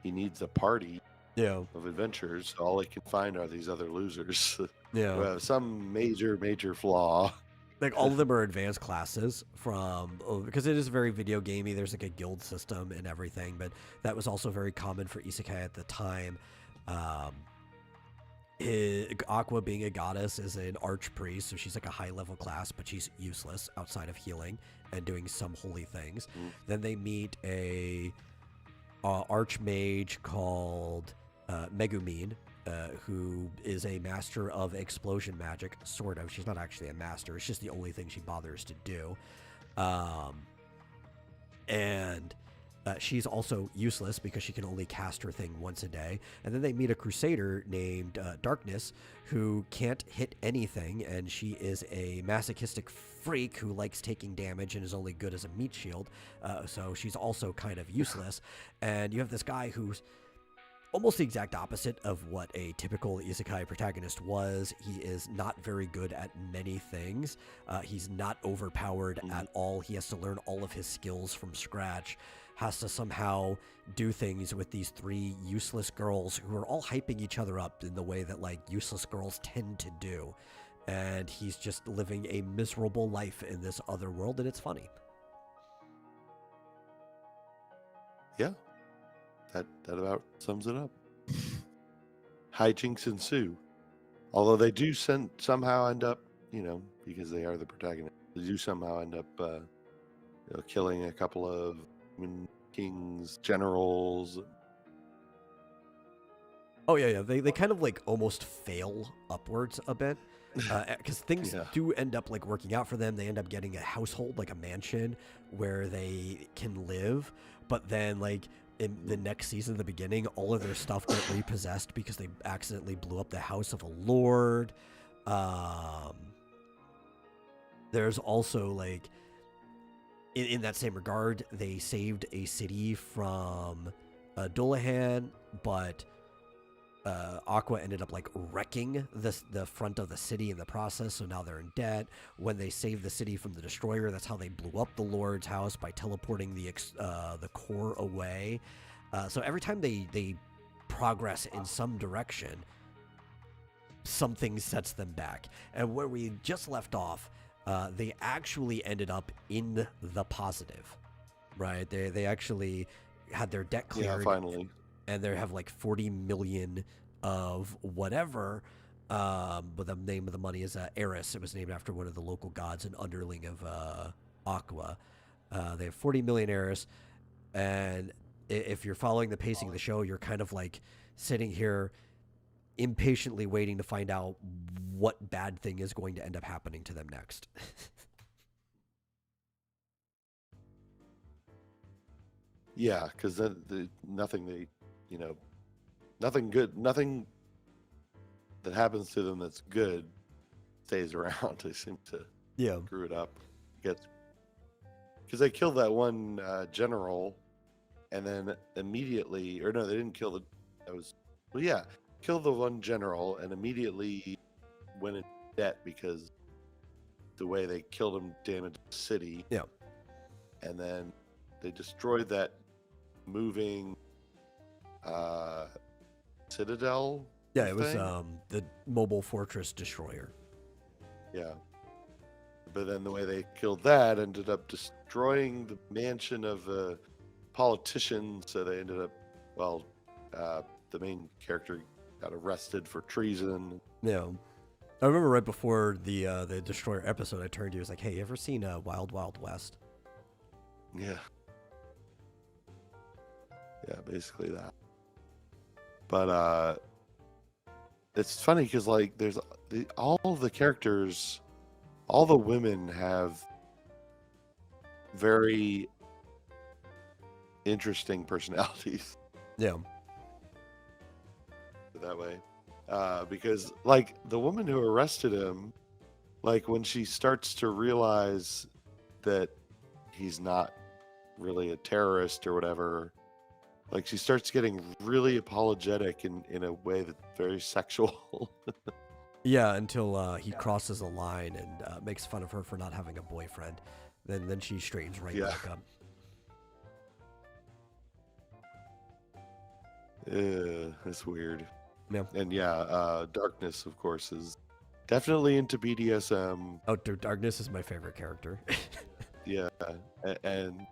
he needs a party of adventurers. All he can find are these other losers who have some major flaw. Like all of them are advanced classes because it is very video gamey. There's like a guild system and everything, but that was also very common for isekai at the time. Aqua, being a goddess, is an archpriest, so she's like a high-level class, but she's useless outside of healing and doing some holy things. Then they meet a archmage called Megumin, who is a master of explosion magic, sort of. She's not actually a master. It's just the only thing she bothers to do. And she's also useless because she can only cast her thing once a day. And then they meet a crusader named Darkness, who can't hit anything, and she is a masochistic freak who likes taking damage and is only good as a meat shield. So she's also kind of useless. And you have this guy who's almost the exact opposite of what a typical isekai protagonist was. He is not very good at many things. He's not overpowered at all. He has to learn all of his skills from scratch, has to somehow do things with these three useless girls who are all hyping each other up in the way that like useless girls tend to do. And he's just living a miserable life in this other world, and it's funny. Yeah. That about sums it up. Hijinks ensue. Although they do somehow end up, because they are the protagonists, they do somehow end up killing a couple of kings, generals. Oh, yeah. They kind of like almost fail upwards a bit. Because things do end up like working out for them. They end up getting a household, like a mansion where they can live. But then like in the next season, the beginning, all of their stuff got repossessed because they accidentally blew up the house of a lord. There's also like, in that same regard, they saved a city from Dullahan, but Aqua ended up like wrecking the front of the city in the process, so now they're in debt. When they saved the city from the destroyer, that's how they blew up the Lord's house, by teleporting the core away. So every time they progress in some direction, something sets them back. And where we just left off, they actually ended up in the positive, right? They actually had their debt cleared. Yeah, finally. And they have like 40 million of whatever, but the name of the money is Eris. It was named after one of the local gods, an underling of Aqua. They have 40 million Eris, and if you're following the pacing of the show, you're kind of like sitting here impatiently waiting to find out what bad thing is going to end up happening to them next. Yeah, because nothing good, nothing that happens to them that's good stays around. They seem to screw it up. Because they killed that one general, and then immediately, or no, they didn't kill killed the one general, and immediately went in debt because the way they killed him damaged the city. Yeah. And then they destroyed that moving citadel. Yeah, it was the mobile fortress destroyer. Yeah. But then the way they killed that ended up destroying the mansion of a politician. So they ended up, the main character got arrested for treason. Yeah. I remember right before the destroyer episode, I turned to you, I was like, hey, you ever seen Wild Wild West? Yeah. Yeah, basically that. But it's funny because like there's all the characters, all the women have very interesting personalities. Yeah. That way. Because like the woman who arrested him, like when she starts to realize that he's not really a terrorist or whatever, like she starts getting really apologetic in a way that's very sexual. Yeah, until he crosses a line and makes fun of her for not having a boyfriend. Then she straightens right back up. It's weird. Yeah. And Darkness, of course, is definitely into BDSM. Oh, Darkness is my favorite character. Yeah. And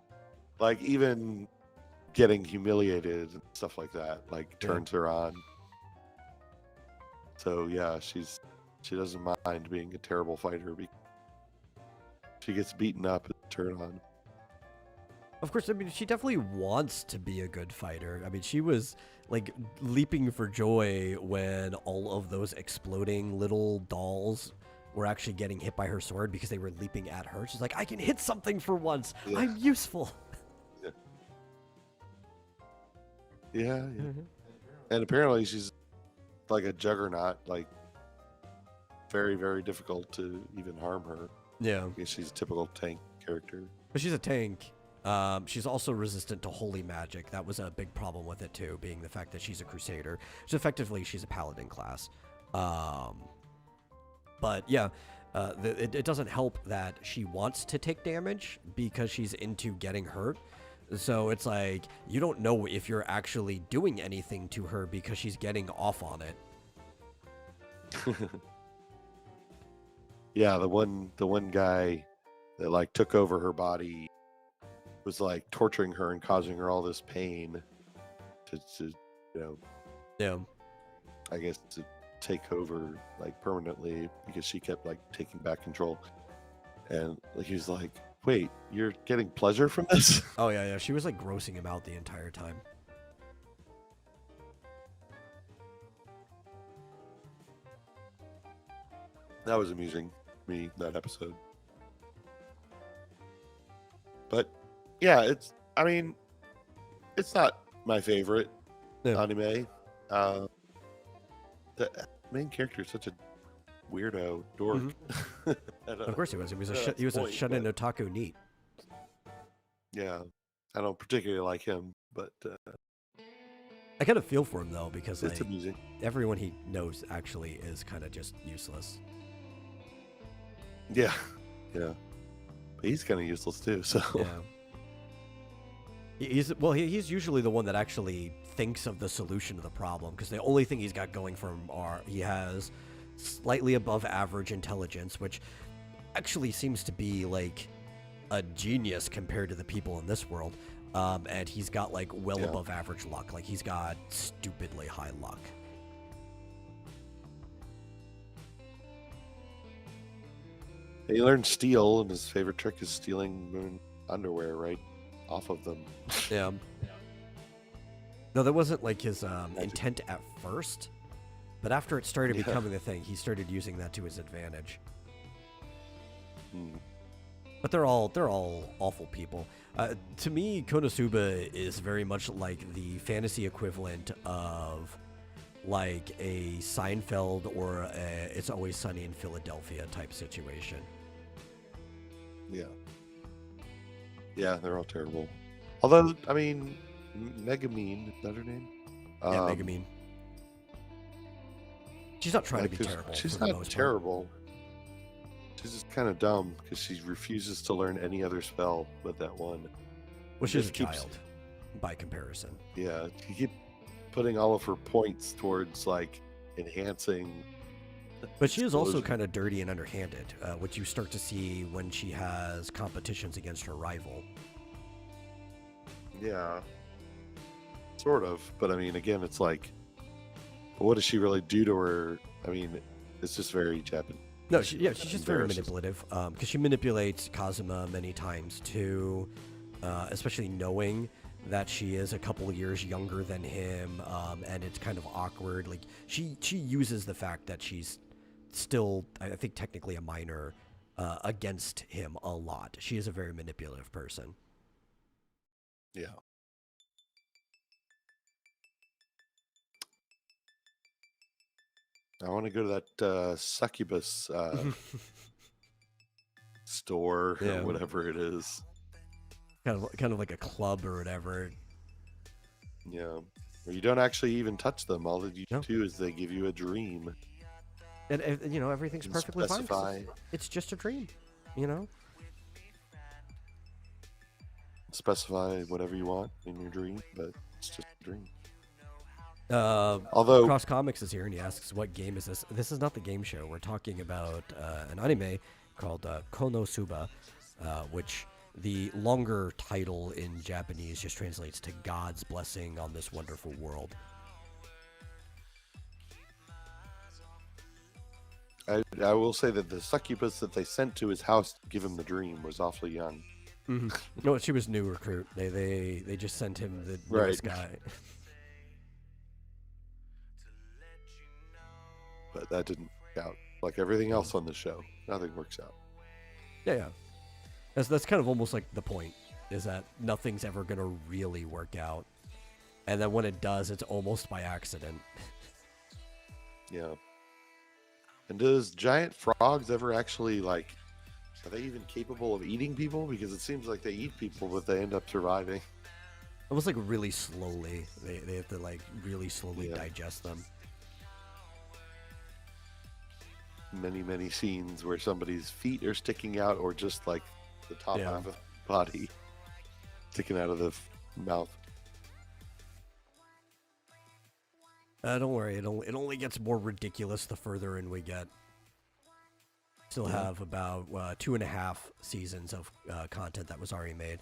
like even getting humiliated and stuff like that, like turns her on. So yeah, she doesn't mind being a terrible fighter because she gets beaten up and turned on. Of course, I mean, she definitely wants to be a good fighter. I mean, she was like leaping for joy when all of those exploding little dolls were actually getting hit by her sword because they were leaping at her. She's like, I can hit something for once. Yeah. I'm useful. Yeah. And apparently she's like a juggernaut, like very, very difficult to even harm her. Yeah. I guess she's a typical tank character. But she's a tank. She's also resistant to holy magic. That was a big problem with it too, being the fact that she's a crusader. So effectively, she's a paladin class. But yeah, it doesn't help that she wants to take damage because she's into getting hurt. So it's like, you don't know if you're actually doing anything to her because she's getting off on it. Yeah, the one guy that like took over her body was like torturing her and causing her all this pain to Yeah. I guess to take over like permanently because she kept like taking back control. And he was like, wait, you're getting pleasure from this? Oh, yeah. She was like grossing him out the entire time. That was amusing to me, that episode. But yeah, it's not my favorite anime. The main character is such a weirdo dork. Mm-hmm. Of course he was. He was a shut-in otaku neat. Yeah, I don't particularly like him, but I kind of feel for him though because it's like amusing. everyone he knows actually is kind of just useless. Yeah. But he's kind of useless too. So yeah, he's usually the one that actually thinks of the solution to the problem because the only thing he's got going for him he has slightly above average intelligence, which actually seems to be like a genius compared to the people in this world. And he's got like above average luck. Like he's got stupidly high luck. he learned steal, and his favorite trick is stealing moon underwear right off of them. Yeah. No, that wasn't like his intent at first, but after it started becoming a thing, he started using that to his advantage. But they're all awful people. To me, Konosuba is very much like the fantasy equivalent of like a Seinfeld or It's Always Sunny in Philadelphia type situation. Yeah, they're all terrible. Although, I mean, Megamine, is that her name? Yeah, Megamine. She's not trying to be terrible. She's for the not most terrible. She's just kind of dumb because she refuses to learn any other spell but that one. Well, she's a child by comparison. Yeah, she keeps putting all of her points towards like enhancing. But she is also kind of dirty and underhanded, which you start to see when she has competitions against her rival. Yeah, sort of. But I mean, again, it's like, what does she really do to her? I mean, it's just very Japanese. No, she's just very manipulative because she manipulates Kazuma many times too, especially knowing that she is a couple of years younger than him, and it's kind of awkward. Like she uses the fact that she's still, I think, technically a minor against him a lot. She is a very manipulative person. Yeah. I want to go to that succubus store or whatever it is. Kind of like a club or whatever. Yeah. Where you don't actually even touch them. All that you do is they give you a dream. And everything's perfectly fine. It's just a dream, Specify whatever you want in your dream, but it's just a dream. Although Cross Comics is here and he asks, what game is this? This is not the game show. We're talking about an anime called Konosuba, which the longer title in Japanese just translates to God's blessing on this wonderful world. I will say that the succubus that they sent to his house to give him the dream was awfully young. Mm-hmm. No, she was new recruit. They just sent him the Right. newest guy. But that didn't work out. Like everything else on the show, nothing works out. Yeah. That's kind of almost like the point, is that nothing's ever gonna really work out, and then when it does, it's almost by accident. Yeah. And does giant frogs ever actually are they even capable of eating people? Because it seems like they eat people, but they end up surviving. Almost like really slowly. They have to like really slowly Yeah. digest them. Many, many scenes where somebody's feet are sticking out, or just like the top Yeah. half of the body sticking out of the mouth. Don't worry, it only gets more ridiculous the further in we get. Still have about 2.5 seasons of content that was already made.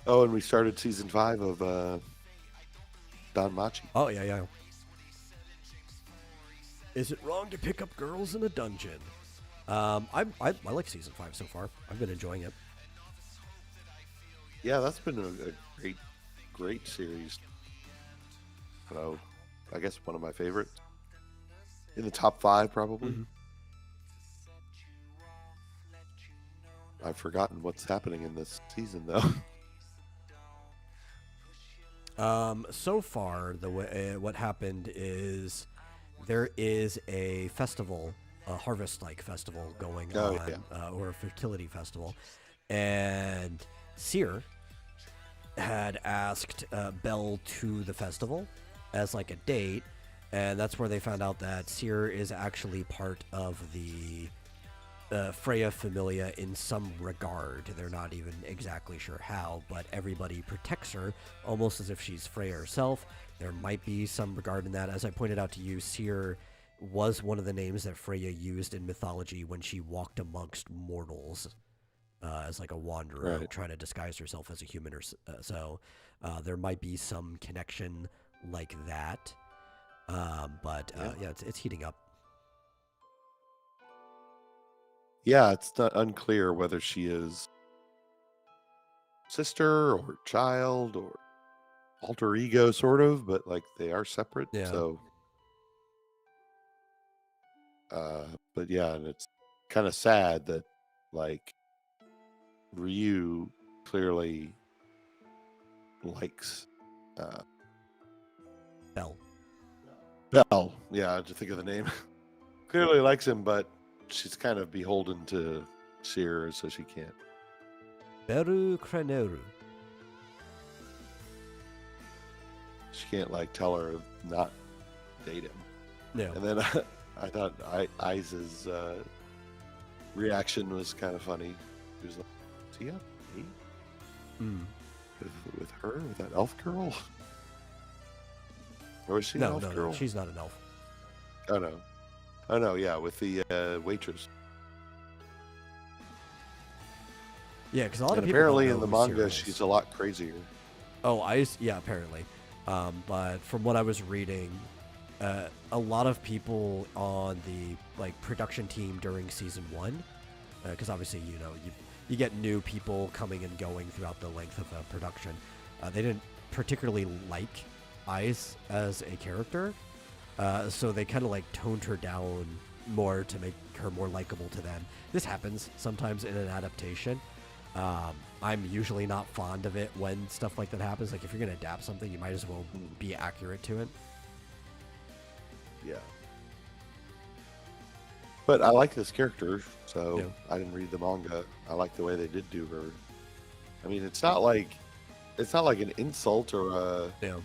Oh, and we started season 5 of Don Machi. Oh yeah. Is it wrong to pick up girls in a dungeon? I like season 5 so far. I've been enjoying it. Yeah, that's been a great series. So, I guess one of my favorites. In the top 5, probably. Mhm. I've forgotten what's happening in this season, though. So far, the way what happened is there is a festival, a harvest-like festival going Oh, on, yeah. or a fertility festival, and Seer had asked Belle to the festival as like a date, and that's where they found out that Seer is actually part of the Freya Familia in some regard. They're not even exactly sure how, but everybody protects her almost as if she's Freya herself. There might be some regard in that. As I pointed out to you, Seer was one of the names that Freya used in mythology when she walked amongst mortals as like a wanderer, Right. trying to disguise herself as a human. So there might be some connection like that. But yeah, it's heating up. Yeah, it's not unclear whether she is sister or child or alter ego, sort of, but like they are separate. Yeah. So, but yeah, and it's kind of sad that like Ryu clearly likes Belle. Belle. Yeah, I had to think of the name. Clearly likes him, but she's kind of beholden to Seer, so she can't. Beru Kreneru. She can't like tell her not date him. No. And then I thought Iza's reaction was kind of funny. He was like, "Is he on a date with her, with that elf girl? Or is she an elf girl? No, she's not an elf. Oh no, yeah, with the waitress. Yeah, because a lot And of people apparently don't in the know who Seer manga, is. she's a lot crazier. Oh, yeah, apparently. But from what I was reading, a lot of people on the like production team during season 1, because obviously you get new people coming and going throughout the length of a production. They didn't particularly like Ice as a character, so they kind of like toned her down more to make her more likable to them. This happens sometimes in an adaptation. I'm usually not fond of it when stuff like that happens. Like if you're gonna adapt something, you might as well be accurate to it. Yeah. But I like this character, so Yeah. I didn't read the manga. I like the way they did do her. I mean, it's not like an insult or a, Yeah.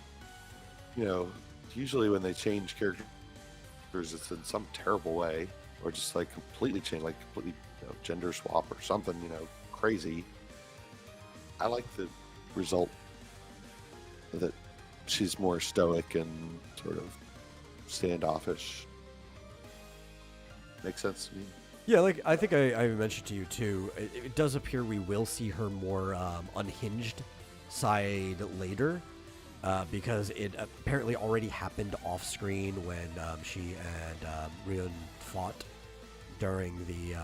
Usually when they change characters, it's in some terrible way, or just like completely change, like completely gender swap or something, crazy. I like the result that she's more stoic and sort of standoffish. Makes sense to me. Yeah, like I think I mentioned to you too. It does appear we will see her more unhinged side later, because it apparently already happened off screen when she and Ryun fought during the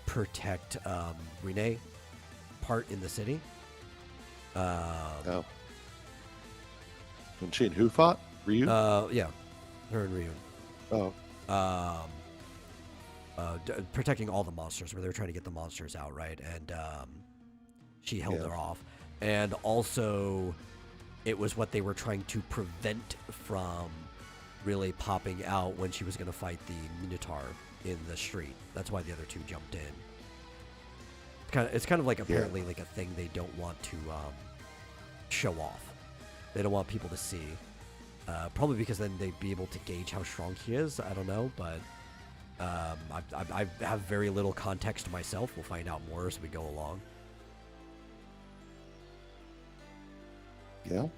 protect Renee part in the city. Oh. When she and who fought? Ryu? Yeah, her and Ryun. Oh. Protecting all the monsters, where they were trying to get the monsters out, right? And she held her off. And also, it was what they were trying to prevent from really popping out when she was going to fight the Minotaur in the street. That's why the other two jumped in. It's kind of like apparently like a thing they don't want to show off. They don't want people to see. Probably because then they'd be able to gauge how strong she is. I don't know, but I have very little context myself. We'll find out more as we go along. Yeah.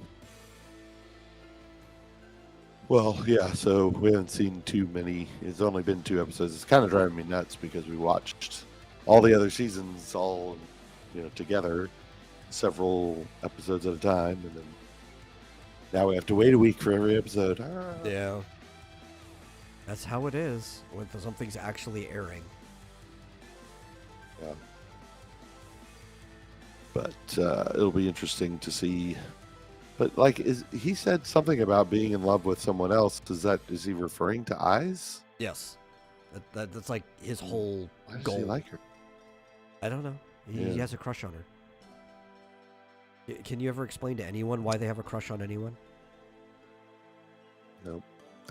Well, yeah, so we haven't seen too many. It's only been 2 episodes. It's kind of driving me nuts because we watched all the other seasons all, together, several episodes at a time, and then now we have to wait a week for every episode. Yeah. That's how it is when something's actually airing. Yeah. But it'll be interesting to see. But he said something about being in love with someone else. Is he referring to Eyes? Yes. That's like his whole Why does goal. he like her? I don't know. He has a crush on her. Can you ever explain to anyone why they have a crush on anyone? No.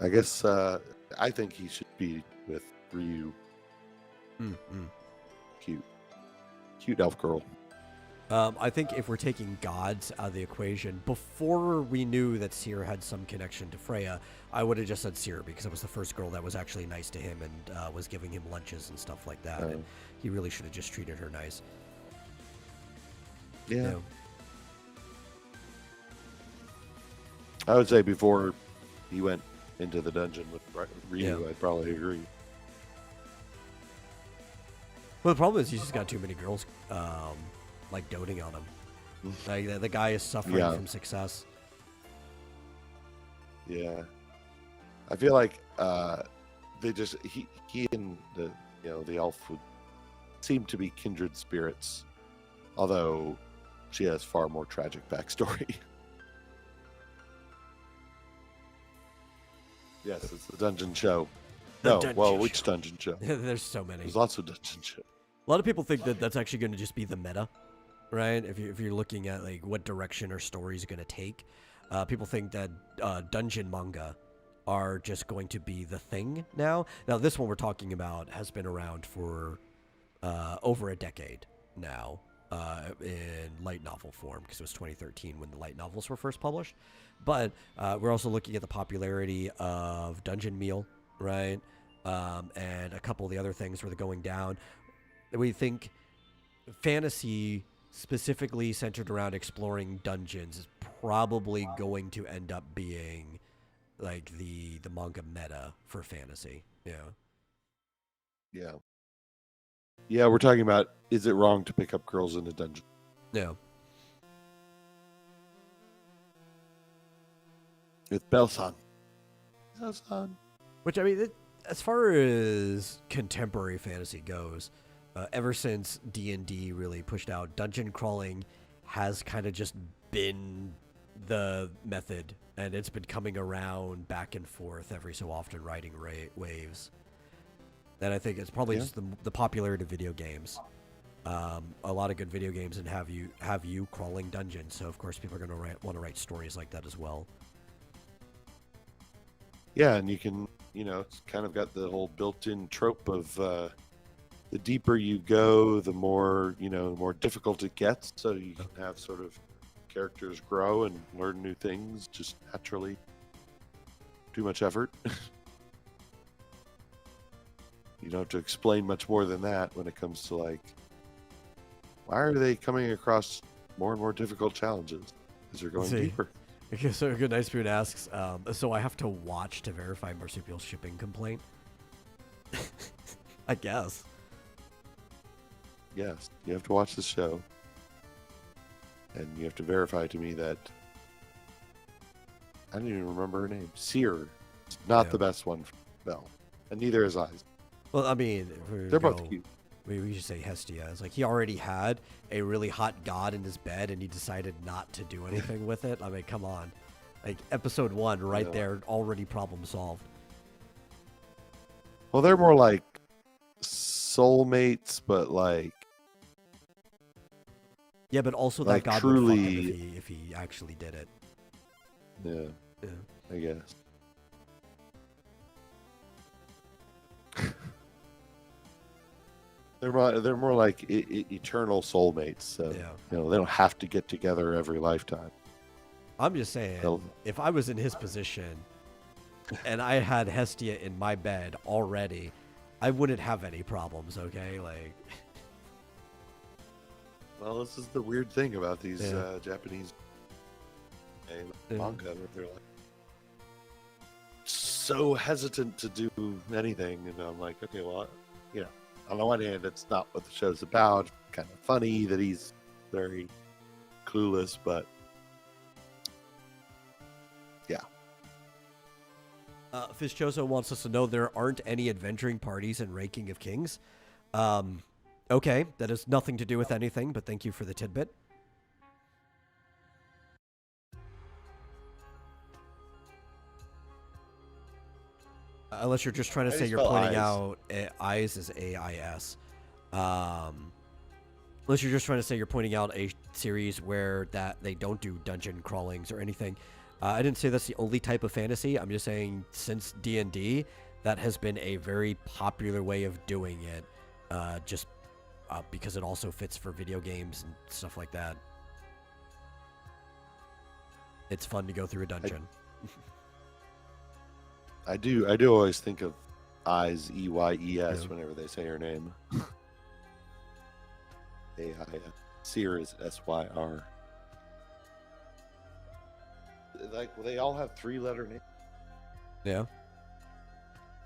I guess I think he should be with Ryu. Cute elf girl. I think if we're taking gods out of the equation, before we knew that Seer had some connection to Freya, I would have just said Seer because it was the first girl that was actually nice to him and was giving him lunches and stuff like that. And he really should have just treated her nice. Yeah. You know? I would say before he went into the dungeon with Ryu, I'd probably agree. Well, the problem is he's just got too many girls like doting on him. Like the guy is suffering from success. Yeah, I feel like they just he and the elf would seem to be kindred spirits, although she has far more tragic backstory. Yes, it's the dungeon show. Which dungeon show? There's so many. There's lots of dungeon shows. A lot of people think that that's actually going to just be the meta, right? If you're looking at like what direction our story is going to take, people think that dungeon manga are just going to be the thing now. Now, this one we're talking about has been around for over a decade now in light novel form because it was 2013 when the light novels were first published. But we're also looking at the popularity of Dungeon Meal, right? And a couple of the other things where they're going down. We think fantasy specifically centered around exploring dungeons is probably going to end up being like the manga meta for fantasy. Yeah. Yeah, we're talking about, is it wrong to pick up girls in a dungeon? Yeah. With Belsan. Belsan. Which, I mean, as far as contemporary fantasy goes, ever since D&D really pushed out, dungeon crawling has kind of just been the method, and it's been coming around back and forth every so often, riding waves. And I think it's probably just the popularity of video games. A lot of good video games and have you crawling dungeons, so of course people are going to want to write stories like that as well. Yeah, and you can, it's kind of got the whole built-in trope of the deeper you go, the more, the more difficult it gets. So you can have sort of characters grow and learn new things just naturally. Too much effort. You don't have to explain much more than that when it comes to why are they coming across more and more difficult challenges? Because they're going deeper. Okay, so Good Night Spoon asks, so I have to watch to verify Marsupial's shipping complaint? I guess. Yes, you have to watch the show. And you have to verify to me that I don't even remember her name. Seer. Not Yeah. the best one for Bell. And neither is Eyes. Well, I mean, if we They're go- both cute. we should say Hestia. It's like he already had a really hot god in his bed, and he decided not to do anything with it. I mean, come on. Like, episode 1, right Yeah. there, already problem solved. Well, they're more like soulmates, but like, Yeah, but also Like, that god would fuck him truly- if he actually did it. yeah, Yeah. I guess. They're more like eternal soulmates. So Yeah. they don't have to get together every lifetime. I'm just saying, They'll- if I was in his position and I had Hestia in my bed already, I wouldn't have any problems, okay? Like, Well, this is the weird thing about these Yeah. Japanese Yeah. manga. That they're like so hesitant to do anything, and I'm like, okay, well, on the one hand, that's not what the show's about. Kind of funny that he's very clueless, but Fizchoso wants us to know there aren't any adventuring parties in Ranking of Kings. Okay, that has nothing to do with anything, but thank you for the tidbit. Unless you're just trying to How do say you you're spell pointing eyes? out eyes is AIS. Unless you're just trying to say you're pointing out a series where that they don't do dungeon crawlings or anything. I didn't say that's the only type of fantasy. I'm just saying since D&D, that has been a very popular way of doing it. Just because it also fits for video games and stuff like that. It's fun to go through a dungeon. I do always think of Eyes, EYES, Yeah. whenever they say her name. AIS. Seer is SYR. Like, well, they all have 3-letter names. Yeah.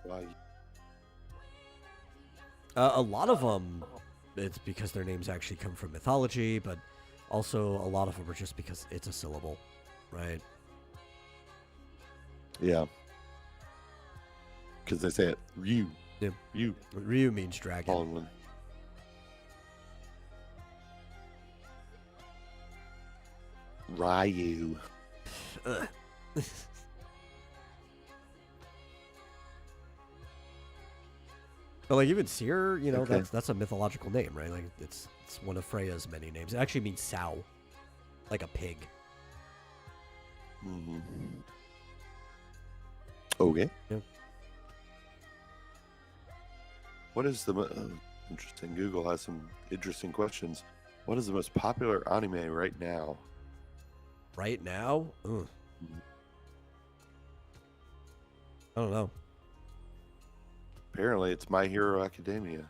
Why? A lot of them, it's because their names actually come from mythology, but also a lot of them are just because it's a syllable, right? Yeah. Because they say it, Ryu. Yeah. Ryu. Ryu means dragon. All in one. Ryu. Ugh. But like even Seer, Okay. that's a mythological name, right? Like it's one of Freya's many names. It actually means sow, like a pig. Mm-hmm. Okay. Yeah. What is the interesting? Google has some interesting questions. What is the most popular anime right now? Right now, ugh. I don't know. Apparently, it's My Hero Academia.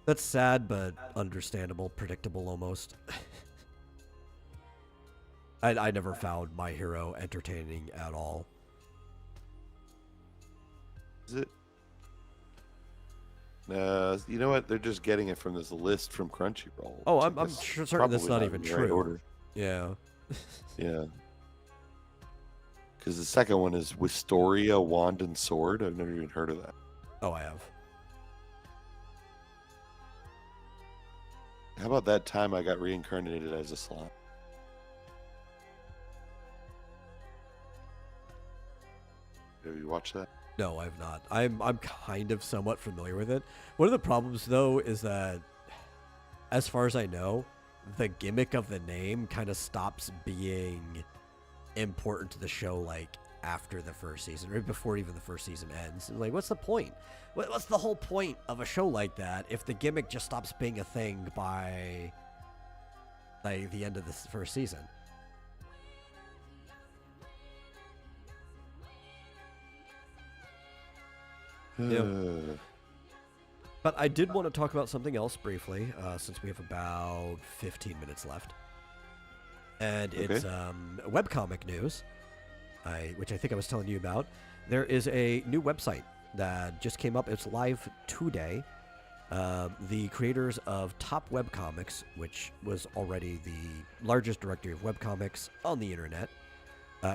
That's sad, but understandable, predictable almost. I never found My Hero entertaining at all. Is it? You know what? They're just getting it from this list from Crunchyroll. Oh, which I I'm guess sure, is certain that's probably not even in the right true. order. Yeah. Yeah. Because the second one is Wistoria, Wand and Sword. I've never even heard of that. Oh, I have. How about that time I got reincarnated as a slime? Have you watched that? No, I've not. I'm kind of somewhat familiar with it. One of the problems though is that, as far as I know, the gimmick of the name kind of stops being important to the show like after the first season, right before even the first season ends. And like, what's the point? What's the whole point of a show like that if the gimmick just stops being a thing by like the end of the first season? Yeah. But I did want to talk about something else briefly, since we have about 15 minutes left. And it's webcomic news, which I think I was telling you about. There is a new website that just came up. It's live today. The creators of Top Webcomics, which was already the largest directory of webcomics on the internet,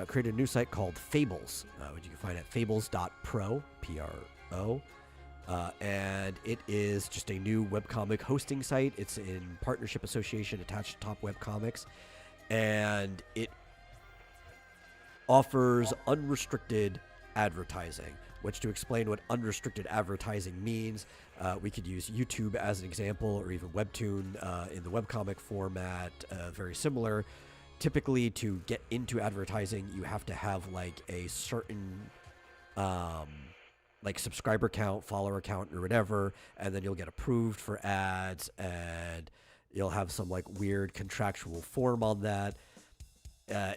created a new site called Fables, which you can find at fables.pro, P-R-O. And it is just a new webcomic hosting site. It's in partnership association attached to Top Webcomics. And it offers unrestricted advertising, which, to explain what unrestricted advertising means, we could use YouTube as an example, or even Webtoon in the webcomic format, very similar. Typically, to get into advertising, you have to have like a certain like subscriber count, follower count, or whatever, and then you'll get approved for ads, and you'll have some like weird contractual form on that.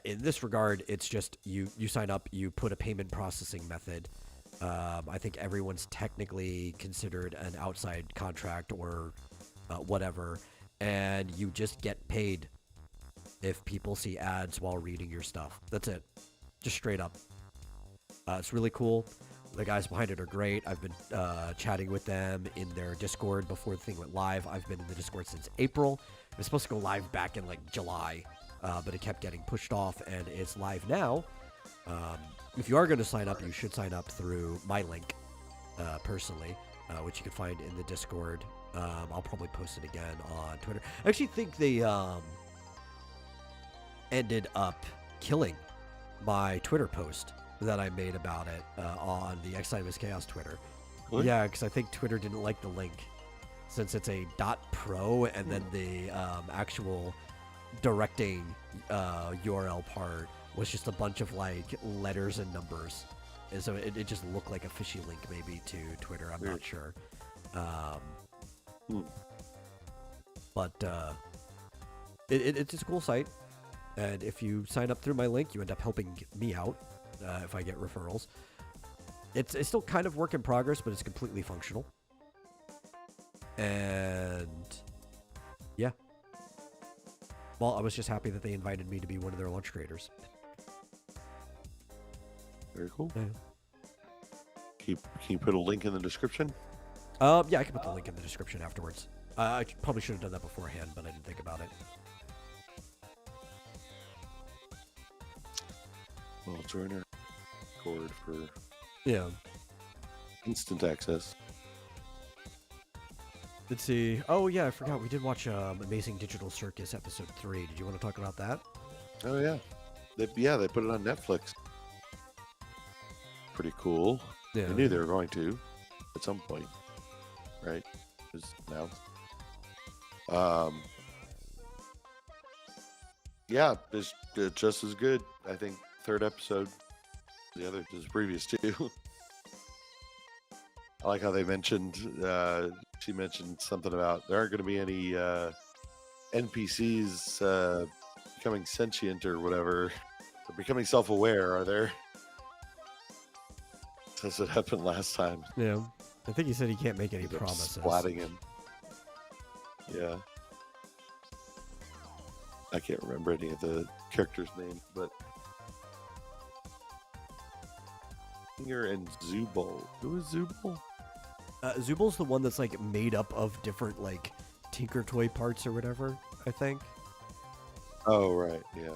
In this regard, it's just you sign up, you put a payment processing method. I think everyone's technically considered an outside contract or whatever, and you just get paid if people see ads while reading your stuff. That's it. Just straight up. It's really cool. The guys behind it are great. I've been chatting with them in their Discord before the thing went live. I've been in the Discord since April. It was supposed to go live back in like July, but it kept getting pushed off, and it's live now. If you are going to sign up, you should sign up through my link, personally, which you can find in the Discord. I'll probably post it again on Twitter. I actually think they ended up killing my Twitter post that I made about it on the Excitement Chaos Twitter. What? Yeah, because I think Twitter didn't like the link, since it's a .pro and then the actual directing URL part was just a bunch of like letters and numbers, and so it just looked like a fishy link maybe to Twitter. I'm not sure. But it's a cool site, and if you sign up through my link, you end up helping me out if I get referrals. It's still kind of work in progress, but it's completely functional. And yeah. Well, I was just happy that they invited me to be one of their launch creators. Very cool. Yeah. Can you put a link in the description? Yeah, I can put the link in the description afterwards. I probably should have done that beforehand, but I didn't think about it. Well, join our Discord for Yeah. instant access. Let's see. Oh, yeah, I forgot. We did watch Amazing Digital Circus episode 3. Did you want to talk about that? Oh yeah, they put it on Netflix. Pretty cool. Yeah. I knew they were going to at some point, right? It was announced. Yeah, it's just as good. I think third episode, the other is previous two. I like how they mentioned. She mentioned something about there aren't going to be any NPCs becoming sentient or whatever, or becoming self-aware. Are there? Does it happen last time? Yeah. I think he said he can't make any Ended up promises. Splatting him. Yeah. I can't remember any of the characters' names, but Singer and Zubul. Who is Zubul? Zubal's the one that's like made up of different like Tinker Toy parts or whatever, I think. Oh, right, yeah.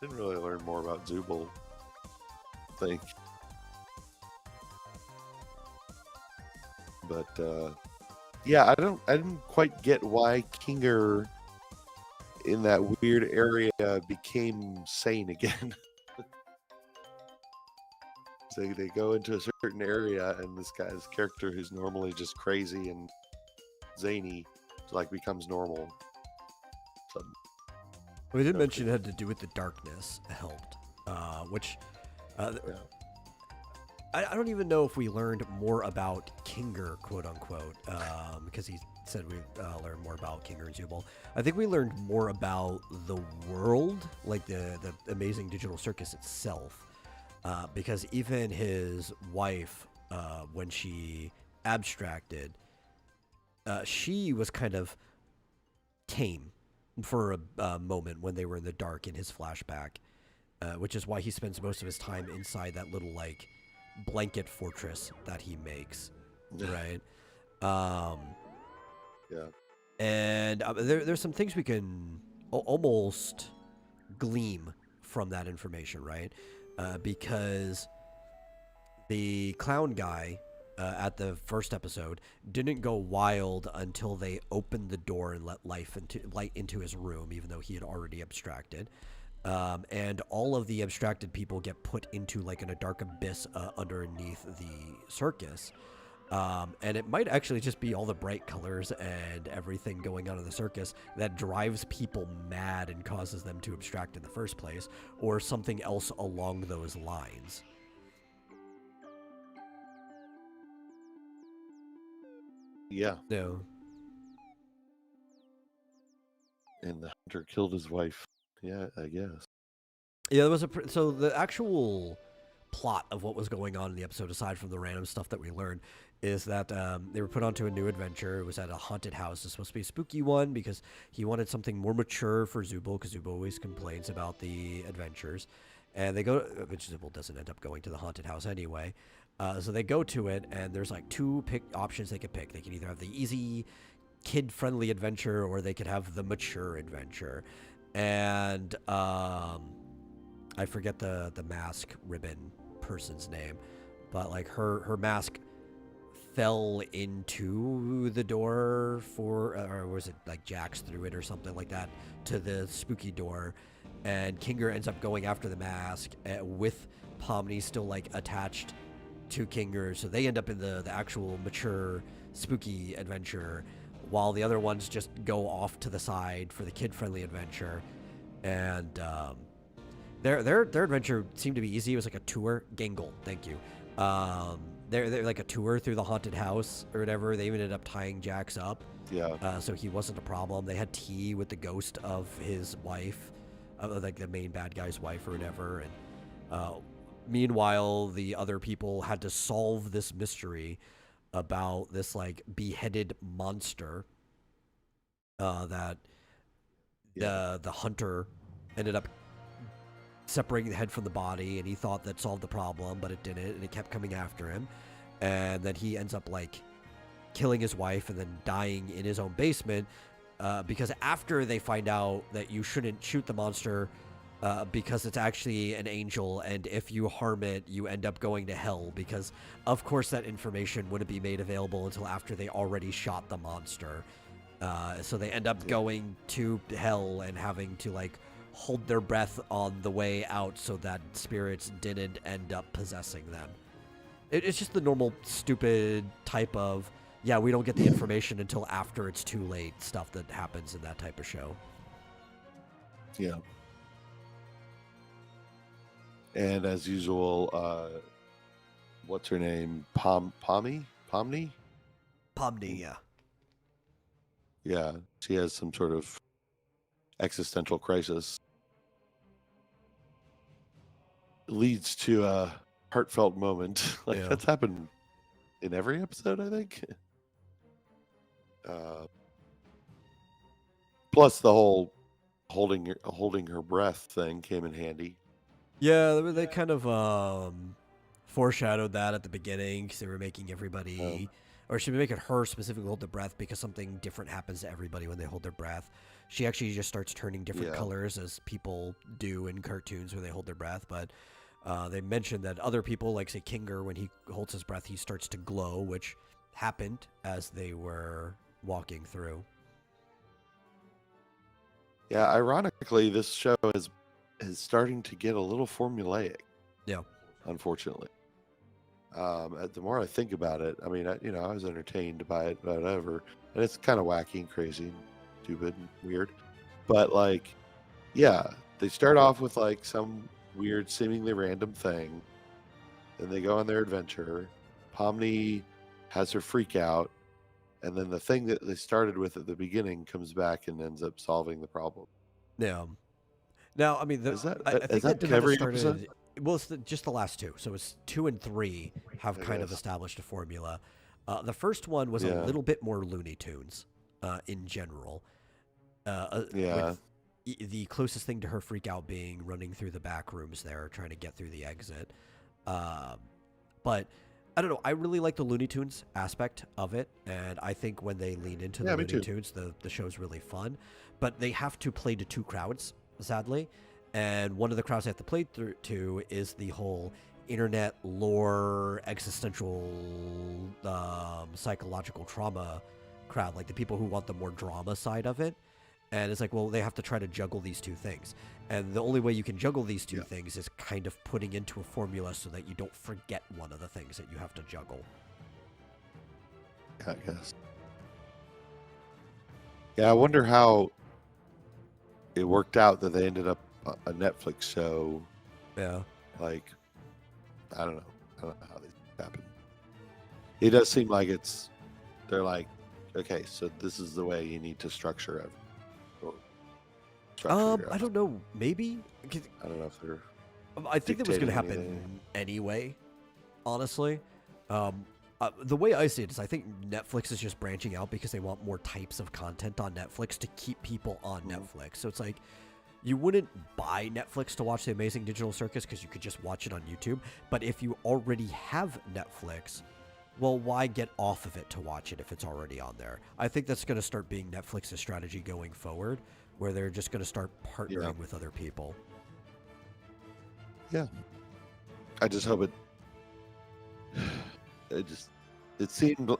Didn't really learn more about Zubul, I think. But yeah, I didn't quite get why Kinger in that weird area became sane again. So they go into a certain area, and this guy's character, who's normally just crazy and zany, like becomes normal. Suddenly. We did mention it had to do with the darkness helped, which Yeah. I don't even know if we learned more about Kinger, quote unquote, because he said we learned more about Kinger and Zubul. I think we learned more about the world, like the Amazing Digital Circus itself, because even his wife, when she abstracted, she was kind of tame for a moment when they were in the dark in his flashback, which is why he spends most of his time inside that little like blanket fortress that he makes, right? Yeah. And there's some things we can almost glean from that information, right? Because the clown guy at the first episode didn't go wild until they opened the door and let light into his room, even though he had already abstracted. And all of the abstracted people get put into like in a dark abyss underneath the circus. And it might actually just be all the bright colors and everything going on in the circus that drives people mad and causes them to abstract in the first place, or something else along those lines. Yeah. No. And the hunter killed his wife. Yeah, I guess. Yeah, there was so the actual plot of what was going on in the episode, aside from the random stuff that we learned, is that they were put onto a new adventure. It was at a haunted house. It's supposed to be a spooky one because he wanted something more mature for Zubul, because Zubul always complains about the adventures. And they go, which Zubul doesn't end up going to the haunted house anyway. So they go to it, and there's like two options they could pick. They can either have the easy, kid-friendly adventure, or they could have the mature adventure. And I forget the mask ribbon person's name, but like her mask fell into the door or was it like jacks through it or something like that to the spooky door, and Kinger ends up going after the mask with Pomni still like attached to Kinger, so they end up in the actual mature spooky adventure, while the other ones just go off to the side for the kid-friendly adventure. And their adventure seemed to be easy. It was like a tour. Gangle, thank you. They're like a tour through the haunted house or whatever. They even ended up tying Jax up. Yeah. So he wasn't a problem. They had tea with the ghost of his wife, like the main bad guy's wife or whatever. And meanwhile, the other people had to solve this mystery about this like beheaded monster that the hunter ended up separating the head from the body, and he thought that solved the problem, but it didn't, and it kept coming after him. And then he ends up like killing his wife and then dying in his own basement, because after they find out that you shouldn't shoot the monster because it's actually an angel, and if you harm it, you end up going to hell, because of course that information wouldn't be made available until after they already shot the monster. So they end up going to hell and having to like hold their breath on the way out so that spirits didn't end up possessing them. It's just the normal stupid type of, yeah, we don't get the information until after it's too late stuff that happens in that type of show. Yeah. And as usual, what's her name? Pomni? Pomni, yeah. Yeah, she has some sort of existential crisis. Leads to a heartfelt moment. Like, that's happened in every episode, I think. Plus, the whole holding her breath thing came in handy. Yeah, they kind of foreshadowed that at the beginning, because they were making everybody, or she was making her specifically hold their breath, because something different happens to everybody when they hold their breath. She actually just starts turning different colors, as people do in cartoons when they hold their breath. But they mentioned that other people, like say Kinger, when he holds his breath, he starts to glow, which happened as they were walking through. Yeah, ironically, this show is starting to get a little formulaic. Yeah. Unfortunately. The more I think about it, I mean, I was entertained by it, whatever. And it's kind of wacky and crazy and stupid and weird. But, like, yeah, they start off with, like, some weird, seemingly random thing. Then they go on their adventure. Pomni has her freak out. And then the thing that they started with at the beginning comes back and ends up solving the problem. Yeah. Now, I mean, I think that every started. episode? Well, it's just the last two. So it's 2 and 3 have kind of established a formula. The first one was a little bit more Looney Tunes in general. With the closest thing to her freak out being running through the back rooms there, trying to get through the exit. But I don't know. I really like the Looney Tunes aspect of it, and I think when they lean into the Looney Tunes, the show's really fun. But they have to play to two crowds, sadly. And one of the crowds I have to play through to is the whole internet lore, existential, psychological trauma crowd, like the people who want the more drama side of it. And it's like, well, they have to try to juggle these two things. And the only way you can juggle these two things is kind of putting into a formula so that you don't forget one of the things that you have to juggle. I guess. Yeah, I wonder how it worked out that they ended up a Netflix show. Yeah. Like, I don't know how this happened. It does seem like they're like, okay, so this is the way you need to structure it. I don't know. Maybe. I don't know if they're. I think that was going to happen anyway. Honestly, the way I see it is, I think Netflix is just branching out because they want more types of content on Netflix to keep people on Netflix. So it's like, you wouldn't buy Netflix to watch The Amazing Digital Circus because you could just watch it on YouTube. But if you already have Netflix, well, why get off of it to watch it if it's already on there? I think that's going to start being Netflix's strategy going forward, where they're just going to start partnering with other people. Yeah. I just hope it seemed,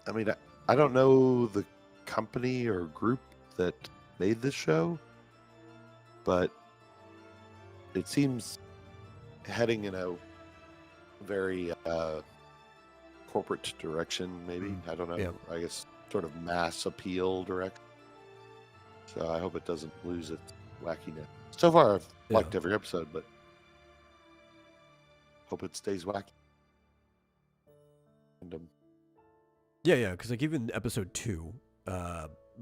I mean, I don't know the company or group that made this show, but it seems heading in a very corporate direction, maybe. I don't know. Yeah. I guess sort of mass appeal direction. So I hope it doesn't lose its wackiness. So far, I've liked every episode, but hope it stays wacky. And, Yeah, because like even episode 2,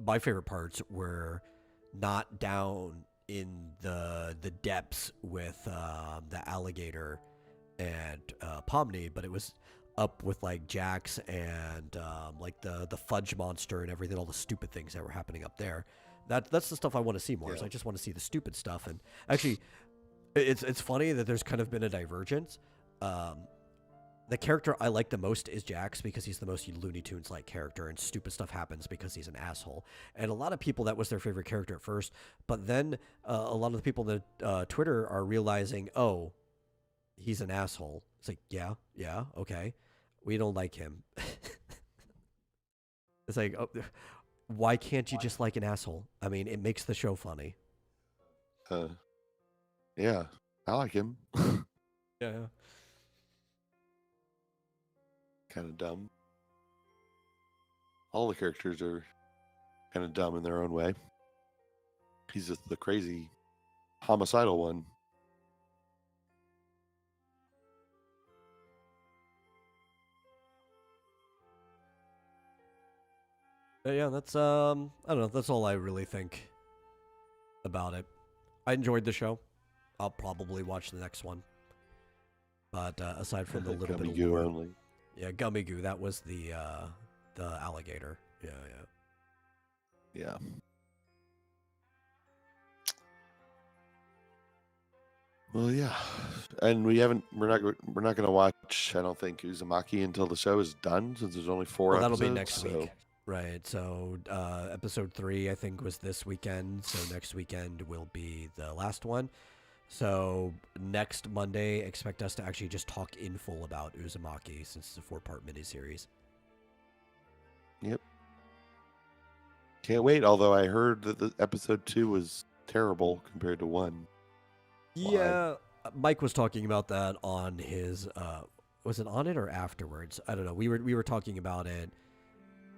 my favorite parts were not down in the depths with the alligator and Pomni, but it was up with like Jax and like the fudge monster and everything, all the stupid things that were happening up there. That's the stuff I want to see more. Yeah. So I just want to see the stupid stuff. And actually, it's funny that there's kind of been a divergence. The character I like the most is Jax because he's the most Looney Tunes-like character, and stupid stuff happens because he's an asshole. And a lot of people, that was their favorite character at first, but then a lot of the people on Twitter are realizing, oh, he's an asshole. It's like, yeah, okay. We don't like him. It's like, oh, why can't you just like an asshole? I mean, it makes the show funny. Yeah, I like him. Yeah. Kind of dumb. All the characters are kind of dumb in their own way. He's just the crazy homicidal one. Yeah, that's I don't know, that's all I really think about it. I enjoyed the show. I'll probably watch the next one. But aside from the little bit of Gummy Goo lore, only. yeah, Gummy Goo, that was the alligator. Yeah. Well, yeah, and we're not going to watch, I don't think, Uzumaki until the show is done, since there's only 4 That'll episodes. be next week. Right, so episode 3, I think, was this weekend, so next weekend will be the last one. So next Monday, expect us to actually just talk in full about Uzumaki, since it's a 4-part miniseries. Yep. Can't wait, although I heard that the episode 2 was terrible compared to 1. Yeah, Mike was talking about that on his, was it on it or afterwards? I don't know. We were talking about it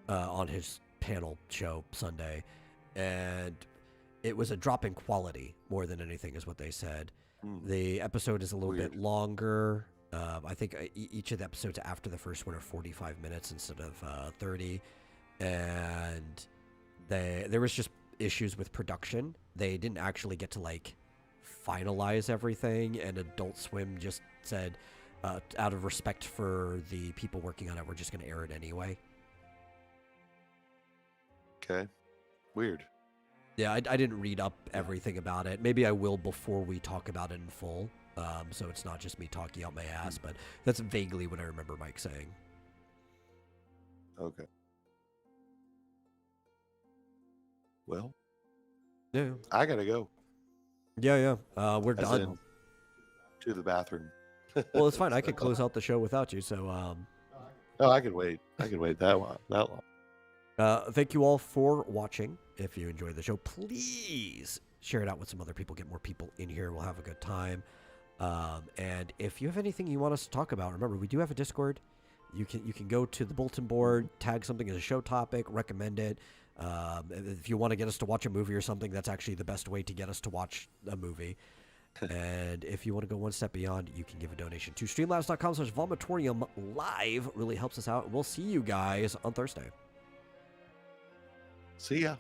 on his panel show Sunday, and it was a drop in quality more than anything, is what they said. The episode is a little bit longer. I think each of the episodes after the first one are 45 minutes instead of 30, and there was just issues with production. They didn't actually get to like finalize everything, and Adult Swim just said, out of respect for the people working on it, we're just going to air it anyway. Okay. Weird. Yeah, I didn't read up everything about it. Maybe I will before we talk about it in full, so it's not just me talking out my ass, but that's vaguely what I remember Mike saying. Okay. Well, Yeah. I gotta go. Yeah. We're as done. in to the bathroom. Well, it's fine. I could close out the show without you. So, Oh, I could wait. I could wait that long. thank you all for watching. If you enjoyed the show, please share it out with some other people. Get more people in here. We'll have a good time. And if you have anything you want us to talk about, remember we do have a Discord. You can go to the bulletin board, tag something as a show topic, recommend it. If you want to get us to watch a movie or something, that's actually the best way to get us to watch a movie. And if you want to go one step beyond, you can give a donation to streamlabs.com/vomitorium live. Really helps us out. We'll see you guys on Thursday. See ya.